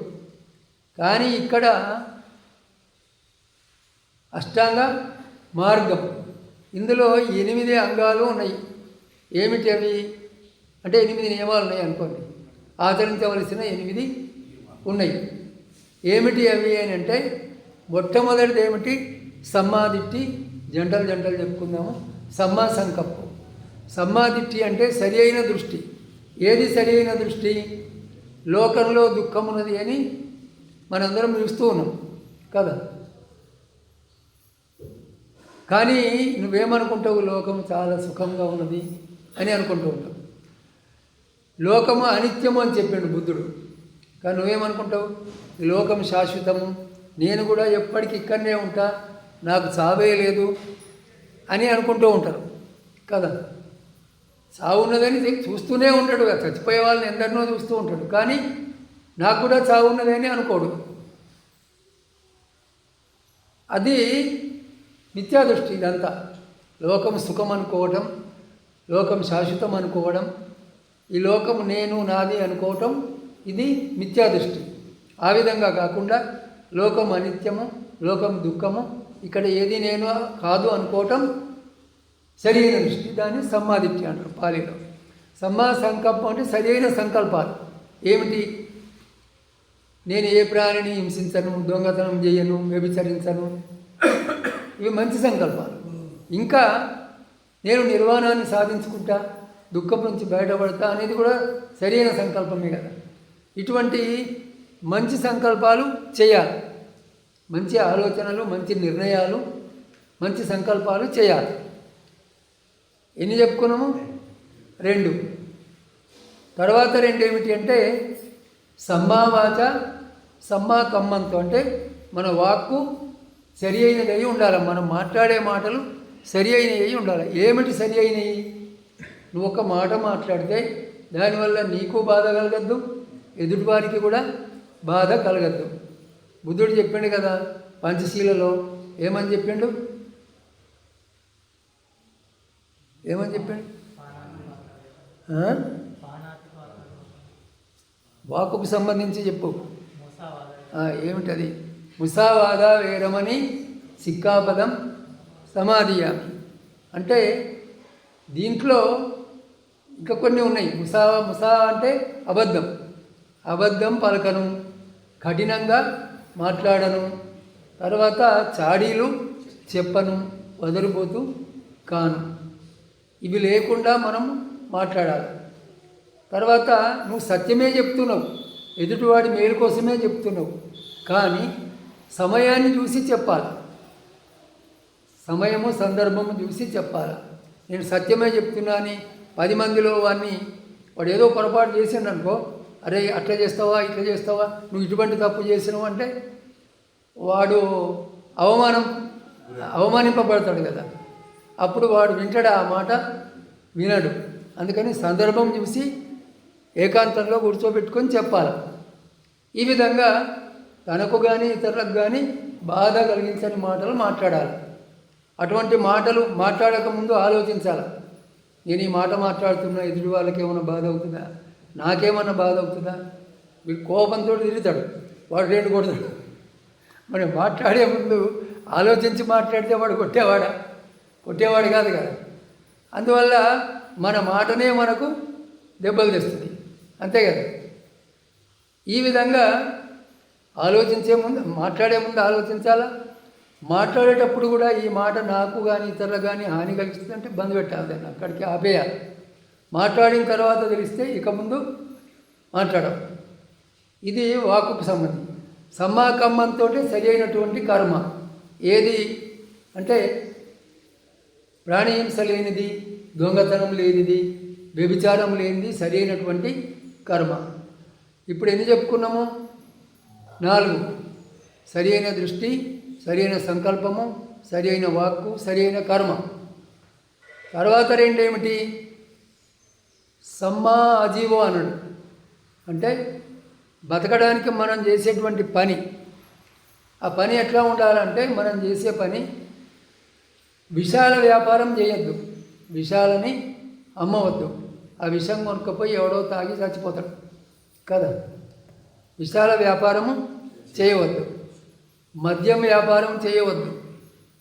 కానీ ఇక్కడ అష్టాంగ మార్గం, ఇందులో 8 అంగాలు ఉన్నాయి. ఏమిటి అవి అంటే 8 నియమాలు ఉన్నాయి అనుకోండి. ఆచరించవలసిన 8 ఉన్నాయి. ఏమిటి అవి అని అంటే మొట్టమొదటిది ఏమిటి? సమ్మాదిట్టి. జంటలు చెప్పుకుందాము. సమ్మా సంకల్పం. సమ్మాదిట్టి అంటే సరి అయిన దృష్టి. ఏది సరి అయిన దృష్టి? లోకంలో దుఃఖం ఉన్నది అని మనందరం చూస్తూ ఉన్నాం కదా. కానీ నువ్వేమనుకుంటావు? లోకం చాలా సుఖంగా ఉన్నది అని అనుకుంటూ ఉంటావు. లోకము అనిత్యము అని చెప్పాడు బుద్ధుడు. కానీ నువ్వేమనుకుంటావు? ఈ లోకం శాశ్వతము, నేను కూడా ఎప్పటికీ ఇక్కడనే ఉంటా, నాకు చావే లేదు అని అనుకుంటూ ఉంటారు కదా. చావు ఉన్నదని చూస్తూనే ఉంటాడు కదా. చచ్చిపోయే వాళ్ళని ఎందరినో చూస్తూ ఉంటాడు. కానీ నాకు కూడా చావు ఉన్నదని అనుకోడు. అది మిథ్యాదృష్టి. ఇదంతా లోకం సుఖం అనుకోవటం, లోకం శాశ్వతం అనుకోవడం, ఈ లోకం నేను నాది అనుకోవటం, ఇది మిథ్యాదృష్టి. ఆ విధంగా కాకుండా లోకం అనిత్యము, లోకం దుఃఖము, ఇక్కడ ఏది నేను కాదు అనుకోవటం సరైన దృష్టి. దాన్ని సమ్మాదిష్టి అంటారు పాలిలో. సమ్మా సంకల్పం అంటే సరైన సంకల్పాలు. ఏమిటి? నేను ఏ ప్రాణిని హింసించను, దొంగతనం చేయను, వ్యభిచరించను, ఇవి మంచి సంకల్పాలు. ఇంకా నేను నిర్వాణాన్ని సాధించుకుంటా, దుఃఖం నుంచి బయటపడతా అనేది కూడా సరైన సంకల్పమే కదా. ఇటువంటి మంచి సంకల్పాలు చేయాలి. మంచి ఆలోచనలు, మంచి నిర్ణయాలు, మంచి సంకల్పాలు చేయాలి. ఎన్ని చెప్పుకున్నాము? 2. తర్వాత 2 ఏమిటి అంటే సమ్మావాచ, సమ్మా కమ్మంతో. అంటే మన వాక్కు సరి అయినది ఉండాలి. మనం మాట్లాడే మాటలు సరి అయినవి ఉండాలి. ఏమిటి సరి అయినవి? నువ్వు ఒక మాట మాట్లాడితే దానివల్ల నీకు బాధ కలగద్దు, ఎదుటివారికి కూడా బాధ కలగద్దు. బుద్ధుడు చెప్పిండు కదా పంచశీలలో. ఏమని చెప్పిండు? వాకుకు సంబంధించి చెప్పు. ఏమిటది? ముసావాద వేరమని సిక్కాపదం సమాధియామి. అంటే దీంట్లో ఇంకా కొన్ని ఉన్నాయి. ముసా అంటే అబద్ధం పలకను, కఠినంగా మాట్లాడను, తర్వాత చాడీలు చెప్పను, వదిలిపోతూ కాను. ఇవి లేకుండా మనం మాట్లాడాలి. తర్వాత నువ్వు సత్యమే చెప్తున్నావు, ఎదుటివాడి మేలు కోసమే చెప్తున్నావు, కానీ సమయాన్ని చూసి చెప్పాలి. సమయము సందర్భము చూసి చెప్పాలి. నేను సత్యమే చెప్తున్నా అని 10 మందిలో వాడు ఏదో పొరపాటు చేసిండు అనుకో, అరే అట్లా చేస్తావా, ఇట్లా చేస్తావా, నువ్వు ఇటువంటి తప్పు చేసినావు అంటే వాడు అవమానింపబడతాడు కదా. అప్పుడు వాడు వింటాడు, ఆ మాట వినడు. అందుకని సందర్భం చూసి ఏకాంతంలో కూర్చోబెట్టుకొని చెప్పాలి. ఈ విధంగా తనకు కానీ ఇతరులకు కానీ బాధ కలిగించని మాటలు మాట్లాడాలి. అటువంటి మాటలు మాట్లాడకముందు ఆలోచించాలి. నేను ఈ మాట మాట్లాడుతున్నా, ఎదుటి వాళ్ళకి ఏమైనా బాధ అవుతుందా, నాకేమన్నా బాధ అవుతుందా? వీడు కోపంతో తిరుగుతాడు, వాడు రెండు కొడతాడు. మరి మాట్లాడే ముందు ఆలోచించి మాట్లాడితే వాడు కొట్టేవాడు కాదు కదా. అందువల్ల మన మాటనే మనకు దెబ్బలు తెస్తుంది, అంతే కదా. ఈ విధంగా ఆలోచించే ముందు, మాట్లాడే ముందు ఆలోచించాలా. మాట్లాడేటప్పుడు కూడా ఈ మాట నాకు కానీ ఇతరులకు కానీ హాని కలిగిస్తుందంటే బంద్ పెట్టాలి, దాన్ని అక్కడికి ఆపేయాలి. మాట్లాడిన తర్వాత తెలిస్తే ఇక ముందు మాట్లాడడం. ఇది వాక్కుకు సంబంధించి. సమ్మాకమ్మంతో సరి అయినటువంటి కర్మ ఏది అంటే ప్రాణిహింస లేనిది, దొంగతనం లేనిది, వ్యభిచారం లేనిది సరి అయినటువంటి కర్మ. ఇప్పుడు ఎన్ని చెప్పుకున్నాము? 4. సరి అయిన దృష్టి, సరి అయిన సంకల్పము, సరి అయిన వాక్కు, సరి అయిన కర్మ. తర్వాత 2 ఏమిటి? సమ్మా అజీవో అన్నాడు. అంటే బతకడానికి మనం చేసేటువంటి పని, ఆ పని ఎట్లా ఉండాలంటే మనం చేసే పని విషాల వ్యాపారం చేయొద్దు, విషాలని అమ్మవద్దు. ఆ విషం కొనుక్కపోయి ఎవడో తాగి చచ్చిపోతాడు కదా. విషాల వ్యాపారము చేయవద్దు, మద్యం వ్యాపారం చేయవద్దు.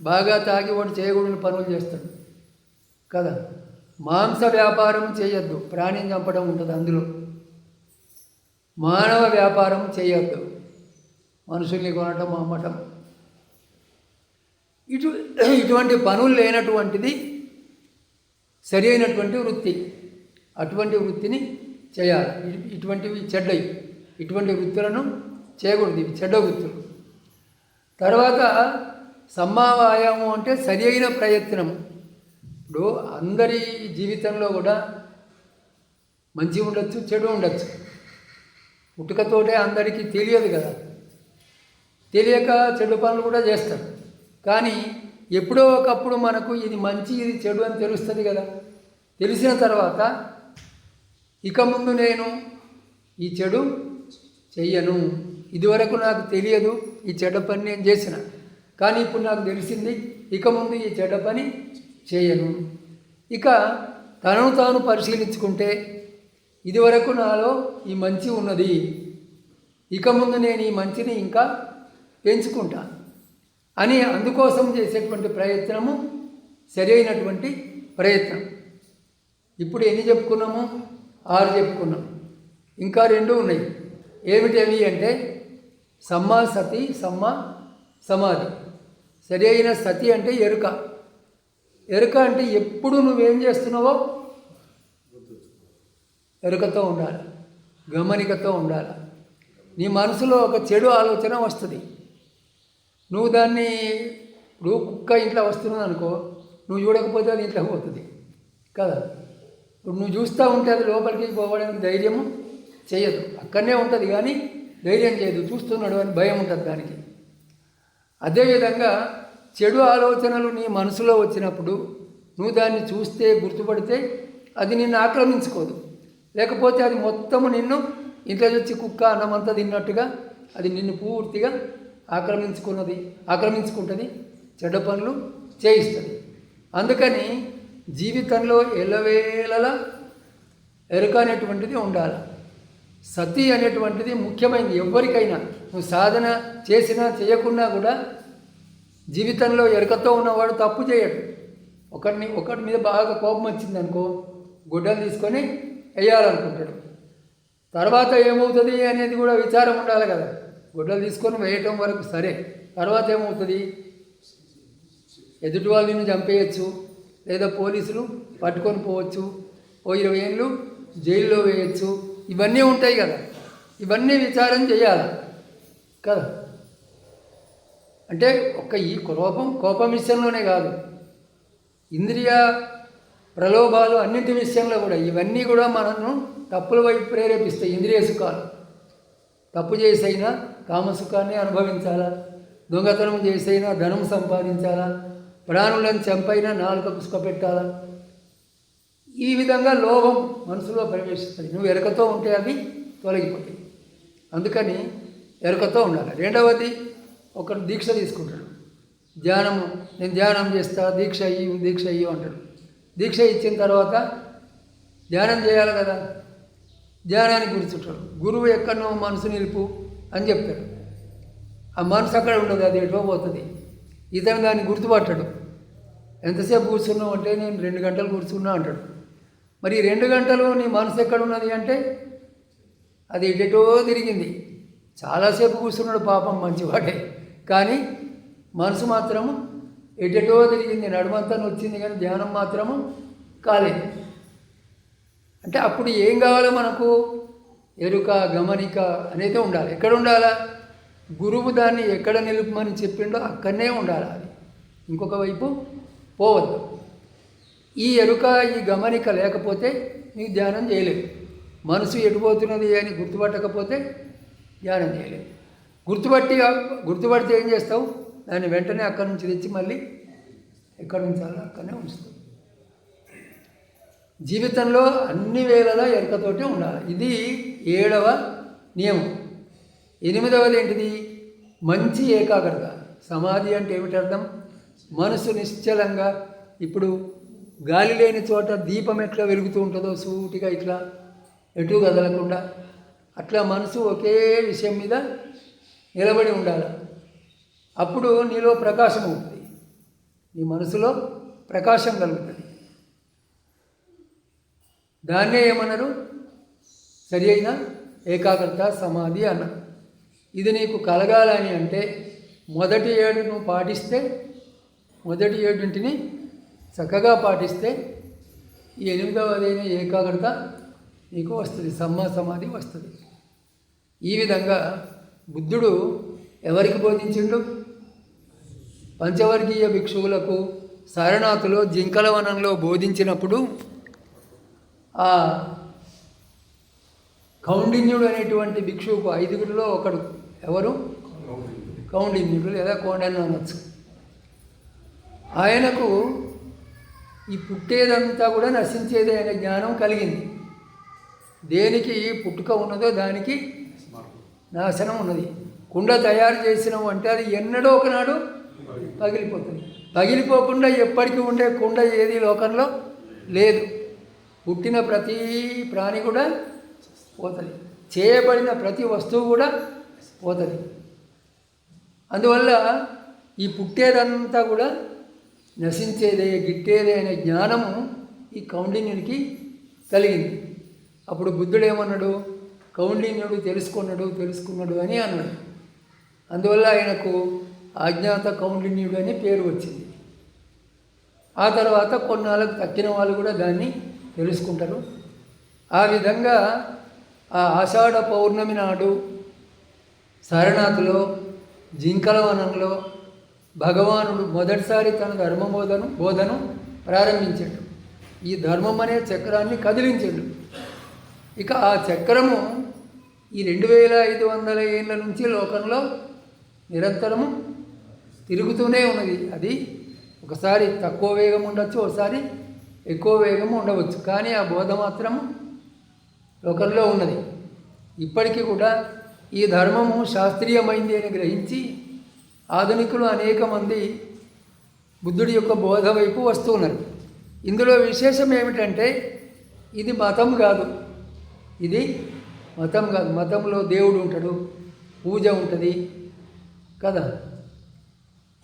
బాగా తాగి వాడు చేయకూడని పనులు చేస్తాడు కదా. మాంస వ్యాపారం చేయొద్దు, ప్రాణిని చంపడం ఉంటుంది అందులో. మానవ వ్యాపారం చేయొద్దు, మనుషుల్ని కొనటం, అమ్మటం. ఇటువంటి పనులు లేనటువంటిది సరి అయినటువంటి వృత్తి. అటువంటి వృత్తిని చేయాలి. ఇటువంటివి చెడ్డవి, ఇటువంటి వృత్తులను చేయకూడదు, ఇవి చెడ్డ వృత్తులు. తర్వాత సమ్మావాయామం అంటే సరి అయిన ప్రయత్నం. ఇప్పుడు అందరి జీవితంలో కూడా మంచి ఉండొచ్చు, చెడు ఉండొచ్చు. పుట్టుకతోటే అందరికీ తెలియదు కదా, తెలియక చెడు పనులు కూడా చేస్తారు. కానీ ఎప్పుడో ఒకప్పుడు మనకు ఇది మంచి ఇది చెడు అని తెలుస్తుంది కదా. తెలిసిన తర్వాత ఇక ముందు నేను ఈ చెడు చెయ్యను, ఇదివరకు నాకు తెలియదు ఈ చెడ్డ పని నేను చేసిన, కానీ ఇప్పుడు నాకు తెలిసింది, ఇక ముందు ఈ చెడ్డ పని చేయను. ఇక తనను తాను పరిశీలించుకుంటే ఇదివరకు నాలో ఈ మంచి ఉన్నది, ఇక ముందు నేను ఈ మంచిని ఇంకా పెంచుకుంటాను అని అందుకోసం చేసేటువంటి ప్రయత్నము సరి అయినటువంటి ప్రయత్నం. ఇప్పుడు ఎన్ని చెప్పుకున్నాము? 6 చెప్పుకున్నాం. ఇంకా 2 ఉన్నాయి. ఏమిటి అవి అంటే సమ్మా సతి, సమ్మా సమాధి. సరి అయిన సతి అంటే ఎరుక. ఎరుక అంటే ఎప్పుడు నువ్వేం చేస్తున్నావో ఎరుకతో ఉండాలి, గమనికతో ఉండాలి. నీ మనసులో ఒక చెడు ఆలోచన వస్తుంది, నువ్వు దాన్ని, ఇప్పుడు కుక్క ఇంట్లో వస్తున్నది అనుకో, నువ్వు చూడకపోతే అది ఇంట్లో పోతుంది కదా. ఇప్పుడు నువ్వు చూస్తూ ఉంటే అది లోపలికి పోవడానికి ధైర్యము చేయదు, అక్కడనే ఉంటుంది కానీ ధైర్యం చేయదు, చూస్తున్నాడు అని భయం ఉంటుంది దానికి. అదేవిధంగా చెడు ఆలోచనలు నీ మనసులో వచ్చినప్పుడు నువ్వు దాన్ని చూస్తే, గుర్తుపడితే అది నిన్ను ఆక్రమించుకోదు. లేకపోతే అది మొత్తము నిన్ను ఇంట్లో వచ్చి కుక్క అన్నమంతా తిన్నట్టుగా అది నిన్ను పూర్తిగా ఆక్రమించుకుంటుంది, చెడ్డ పనులు చేయిస్తుంది. అందుకని జీవితంలో ఎల్లవేళలా ఎరుక అనేటువంటిది ఉండాలి. సతి అనేటువంటిది ముఖ్యమైనది. ఎవరికైనా నువ్వు సాధన చేసినా చేయకున్నా కూడా జీవితంలో ఎరుకతో ఉన్నవాడు తప్పు చేయడు. ఒకటి మీద బాగా కోపం వచ్చిందనుకో, గుడ్డలు తీసుకొని వేయాలనుకుంటాడు. తర్వాత ఏమవుతుంది అనేది కూడా విచారం ఉండాలి కదా. గుడ్డలు తీసుకొని వేయటం వరకు సరే, తర్వాత ఏమవుతుంది? ఎదుటి వాళ్ళు నిన్ను చంపేయచ్చు, లేదా పోలీసులు పట్టుకొని పోవచ్చు, 20 ఏళ్ళు జైల్లో వేయచ్చు, ఇవన్నీ ఉంటాయి కదా. ఇవన్నీ విచారం చేయాలి కదా. అంటే ఈ కోపం విషయంలోనే కాదు, ఇంద్రియ ప్రలోభాలు అన్నింటి విషయంలో కూడా ఇవన్నీ కూడా మనను తప్పుల వైపు ప్రేరేపిస్తాయి. ఇంద్రియ సుఖాలు, తప్పు చేసైనా కామసుఖాన్ని అనుభవించాలా, దొంగతనం చేసైనా ధనం సంపాదించాలా, ప్రాణులను చంపైనా నాలుకకు సుఖపెట్టాలా. ఈ విధంగా లోభం మనసులో ప్రవేశిస్తుంది. నువ్వు ఎరకతో ఉంటే అవి తొలగిపోతాయి. అందుకని ఎరుకతో ఉండాలి. రెండవది, ఒకరు దీక్ష తీసుకుంటాడు. ధ్యానము, నేను ధ్యానం చేస్తా, దీక్ష అయ్యి అంటాడు. దీక్ష ఇచ్చిన తర్వాత ధ్యానం చేయాలి కదా, ధ్యానానికి కూర్చుంటాడు. గురువు ఎక్కడనో మనసు నిలుపు అని చెప్తాడు. ఆ మనసు అక్కడ ఉండదు, అది ఎటో పోతుంది. ఇతను దాన్ని గుర్తుపట్టాడు. ఎంతసేపు కూర్చున్నావు అంటే నేను 2 గంటలు కూర్చున్నా అంటాడు. మరి 2 గంటలు నీ మనసు ఎక్కడ ఉన్నది అంటే అది ఎటెటో తిరిగింది. చాలాసేపు కూర్చున్నాడు పాపం, మంచివాడే, కానీ మనసు మాత్రము ఎటెటో తిరిగింది. నడుమంతా వచ్చింది కానీ ధ్యానం మాత్రము కాలేదు. అంటే అప్పుడు ఏం కావాలో మనకు ఎరుక, గమనిక అనేది ఉండాలి. ఎక్కడ ఉండాలా? గురువు దాన్ని ఎక్కడ నిలుపమని చెప్పిండో అక్కడనే ఉండాలి. అది ఇంకొక వైపు పోవద్దు. ఈ ఎరుక, ఈ గమనిక లేకపోతే నీకు ధ్యానం చేయలేవు. మనసు ఎటుపోతున్నది అని గుర్తుపట్టకపోతే ధ్యానం చేయలేవు. గుర్తుపడితే ఏం చేస్తావు? దాన్ని వెంటనే అక్కడి నుంచి తెచ్చి మళ్ళీ ఎక్కడి నుంచి అక్కడనే ఉంచుతావు. జీవితంలో అన్ని వేళలా ఎరుకతోటే ఉండాలి. ఇది 7వ నియమం. 8వది ఏంటిది? మంచి ఏకాగ్రత. సమాధి అంటే ఏమిటి అర్థం? మనసు నిశ్చలంగా, ఇప్పుడు గాలి లేని చోట దీపం ఎట్లా వెలుగుతూ ఉంటుందో సూటిగా ఇట్లా ఎటు కదలకుండా, అట్లా మనసు ఒకే విషయం మీద నిలబడి ఉండాలి. అప్పుడు నీలో ప్రకాశం ఉంటుంది, నీ మనసులో ప్రకాశం కలుగుతుంది. దాన్నే ఏమన్నారు? సరి అయిన ఏకాగ్రత, సమాధి అన్నారు. ఇది నీకు కలగాలని అంటే మొదటి 7 నువ్వు పాటిస్తే, మొదటి 7 చక్కగా పాటిస్తే ఈ 8వదైన ఏకాగ్రత నీకు వస్తుంది, సమాధి వస్తుంది. ఈ విధంగా బుద్ధుడు ఎవరికి బోధించిండు? పంచవర్గీయ భిక్షువులకు సారనాథులో జింకల వనంలో బోధించినప్పుడు ఆ కౌండిన్యుడు అనేటువంటి భిక్షువుకు 5గురిలో ఒకడు. ఎవరు? కౌండిన్యుడు లేదా కోండన్ అనొచ్చు. ఆయనకు ఈ పుట్టేదంతా కూడా నశించేదే అనే జ్ఞానం కలిగింది. దేనికి పుట్టుక ఉన్నదో దానికి నాశనం ఉన్నది. కుండ తయారు చేసినావు అంటే అది ఎన్నడో ఒకనాడు పగిలిపోతుంది. పగిలిపోకుండా ఎప్పటికీ ఉండే కుండ ఏది లోకంలో లేదు. పుట్టిన ప్రతి ప్రాణి కూడా పోతుంది, చేయబడిన ప్రతి వస్తువు కూడా పోతుంది. అందువల్ల ఈ పుట్టేదంతా కూడా నశించేదే, గిట్టేదే అనే జ్ఞానము ఈ కౌండిన్యునికి కలిగింది. అప్పుడు బుద్ధుడు ఏమన్నాడు? కౌండిన్యుడు తెలుసుకున్నాడు అని అన్నాడు. అందువల్ల ఆయనకు అజ్ఞాత కౌండిన్యుడు అని పేరు వచ్చింది. ఆ తర్వాత కొన్నాళ్ళకు తక్కిన వాళ్ళు కూడా దాన్ని తెలుసుకుంటారు. ఆ విధంగా ఆ ఆషాఢ పౌర్ణమి నాడు సారనాథ్లో జింకల వనంలో భగవానుడు మొదటిసారి తన బోధను ప్రారంభించాడు. ఈ ధర్మం అనే చక్రాన్ని కదిలించాడు. ఇక ఆ చక్రము ఈ 2500 ఏళ్ళ నుంచి లోకంలో నిరంతరము తిరుగుతూనే ఉన్నది. అది ఒకసారి తక్కువ వేగం ఉండొచ్చు, ఒకసారి ఎక్కువ వేగం ఉండవచ్చు, కానీ ఆ బోధ మాత్రం లోకంలో ఉన్నది. ఇప్పటికీ కూడా ఈ ధర్మము శాస్త్రీయమైంది అని గ్రహించి ఆధునికులు అనేక మంది బుద్ధుడి యొక్క బోధ వైపు వస్తున్నారు. ఇందులో విశేషం ఏమిటంటే ఇది మతం కాదు, ఇది మతం కాదు. మతంలో దేవుడు ఉంటాడు, పూజ ఉంటుంది కదా,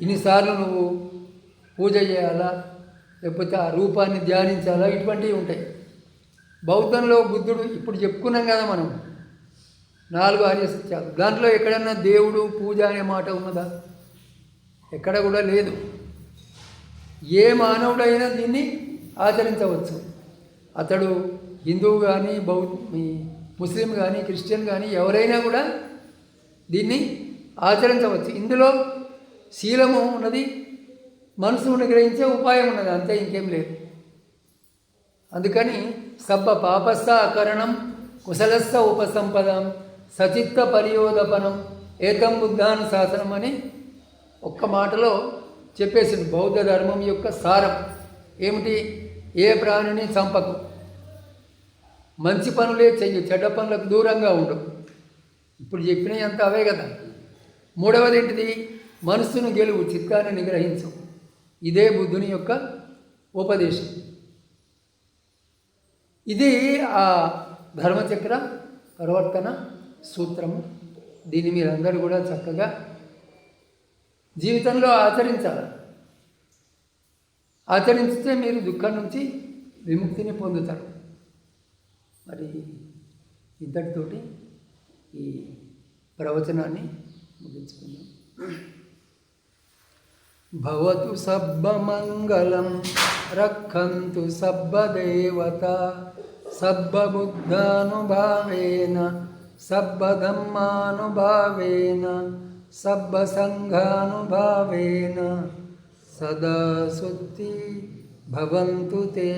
ఇన్నిసార్లు నువ్వు పూజ చేయాలా, లేకపోతే ఆ రూపాన్ని ధ్యానించాలా, ఇటువంటివి ఉంటాయి. బౌద్ధంలో బుద్ధుడు ఇప్పుడు చెప్పుకున్నాం కదా మనం 4 ఆర్య సత్యాలు, దాంట్లో ఎక్కడన్నా దేవుడు పూజ అనే మాట ఉన్నదా? ఎక్కడ కూడా లేదు. ఏ మానవుడైనా దీన్ని ఆచరించవచ్చు. అతడు హిందువు కానీ, ముస్లిం కానీ, క్రిస్టియన్ కానీ ఎవరైనా కూడా దీన్ని ఆచరించవచ్చు. ఇందులో శీలము ఉన్నది, మనసును గ్రహించే ఉపాయం ఉన్నది, అంతే, ఇంకేం లేదు. అందుకని సబ్బ పాపస్స అకరణం కుశలస్స ఉపసంపదం సచిత్త పరియోదపనం ఏతం బుద్ధాను శాసనం అని ఒక్క మాటలో చెప్పేసింది. బౌద్ధ ధర్మం యొక్క సారం ఏమిటి? ఏ ప్రాణిని చంపకు, మంచి పనులే చెయ్యి, చెడ్డ పనులకు దూరంగా ఉండు, ఇప్పుడు చెప్పినవి అంత అవే కదా. మూడవది ఏంటిది? మనస్సును గెలువు, చిత్తాన్ని నిగ్రహించు. ఇదే బుద్ధుని యొక్క ఉపదేశం. ఇది ఆ ధర్మచక్ర ప్రవర్తన సూత్రము. దీన్ని మీరందరూ కూడా చక్కగా జీవితంలో ఆచరించాలి. ఆచరిస్తే మీరు దుఃఖం నుంచి విముక్తిని పొందుతారు. మరి ఇంతటితోటి ఈ ప్రవచనాన్ని ముగించుకుందాం. భవతు సబ్బమంగళం రక్షంతు సబ్బదేవతా సబ్బబుద్ధానుభావేన సబ్బధమ్మానుభావేన సబ్బసంఘానుభావేన సదా సుత్తి భవంతు తే.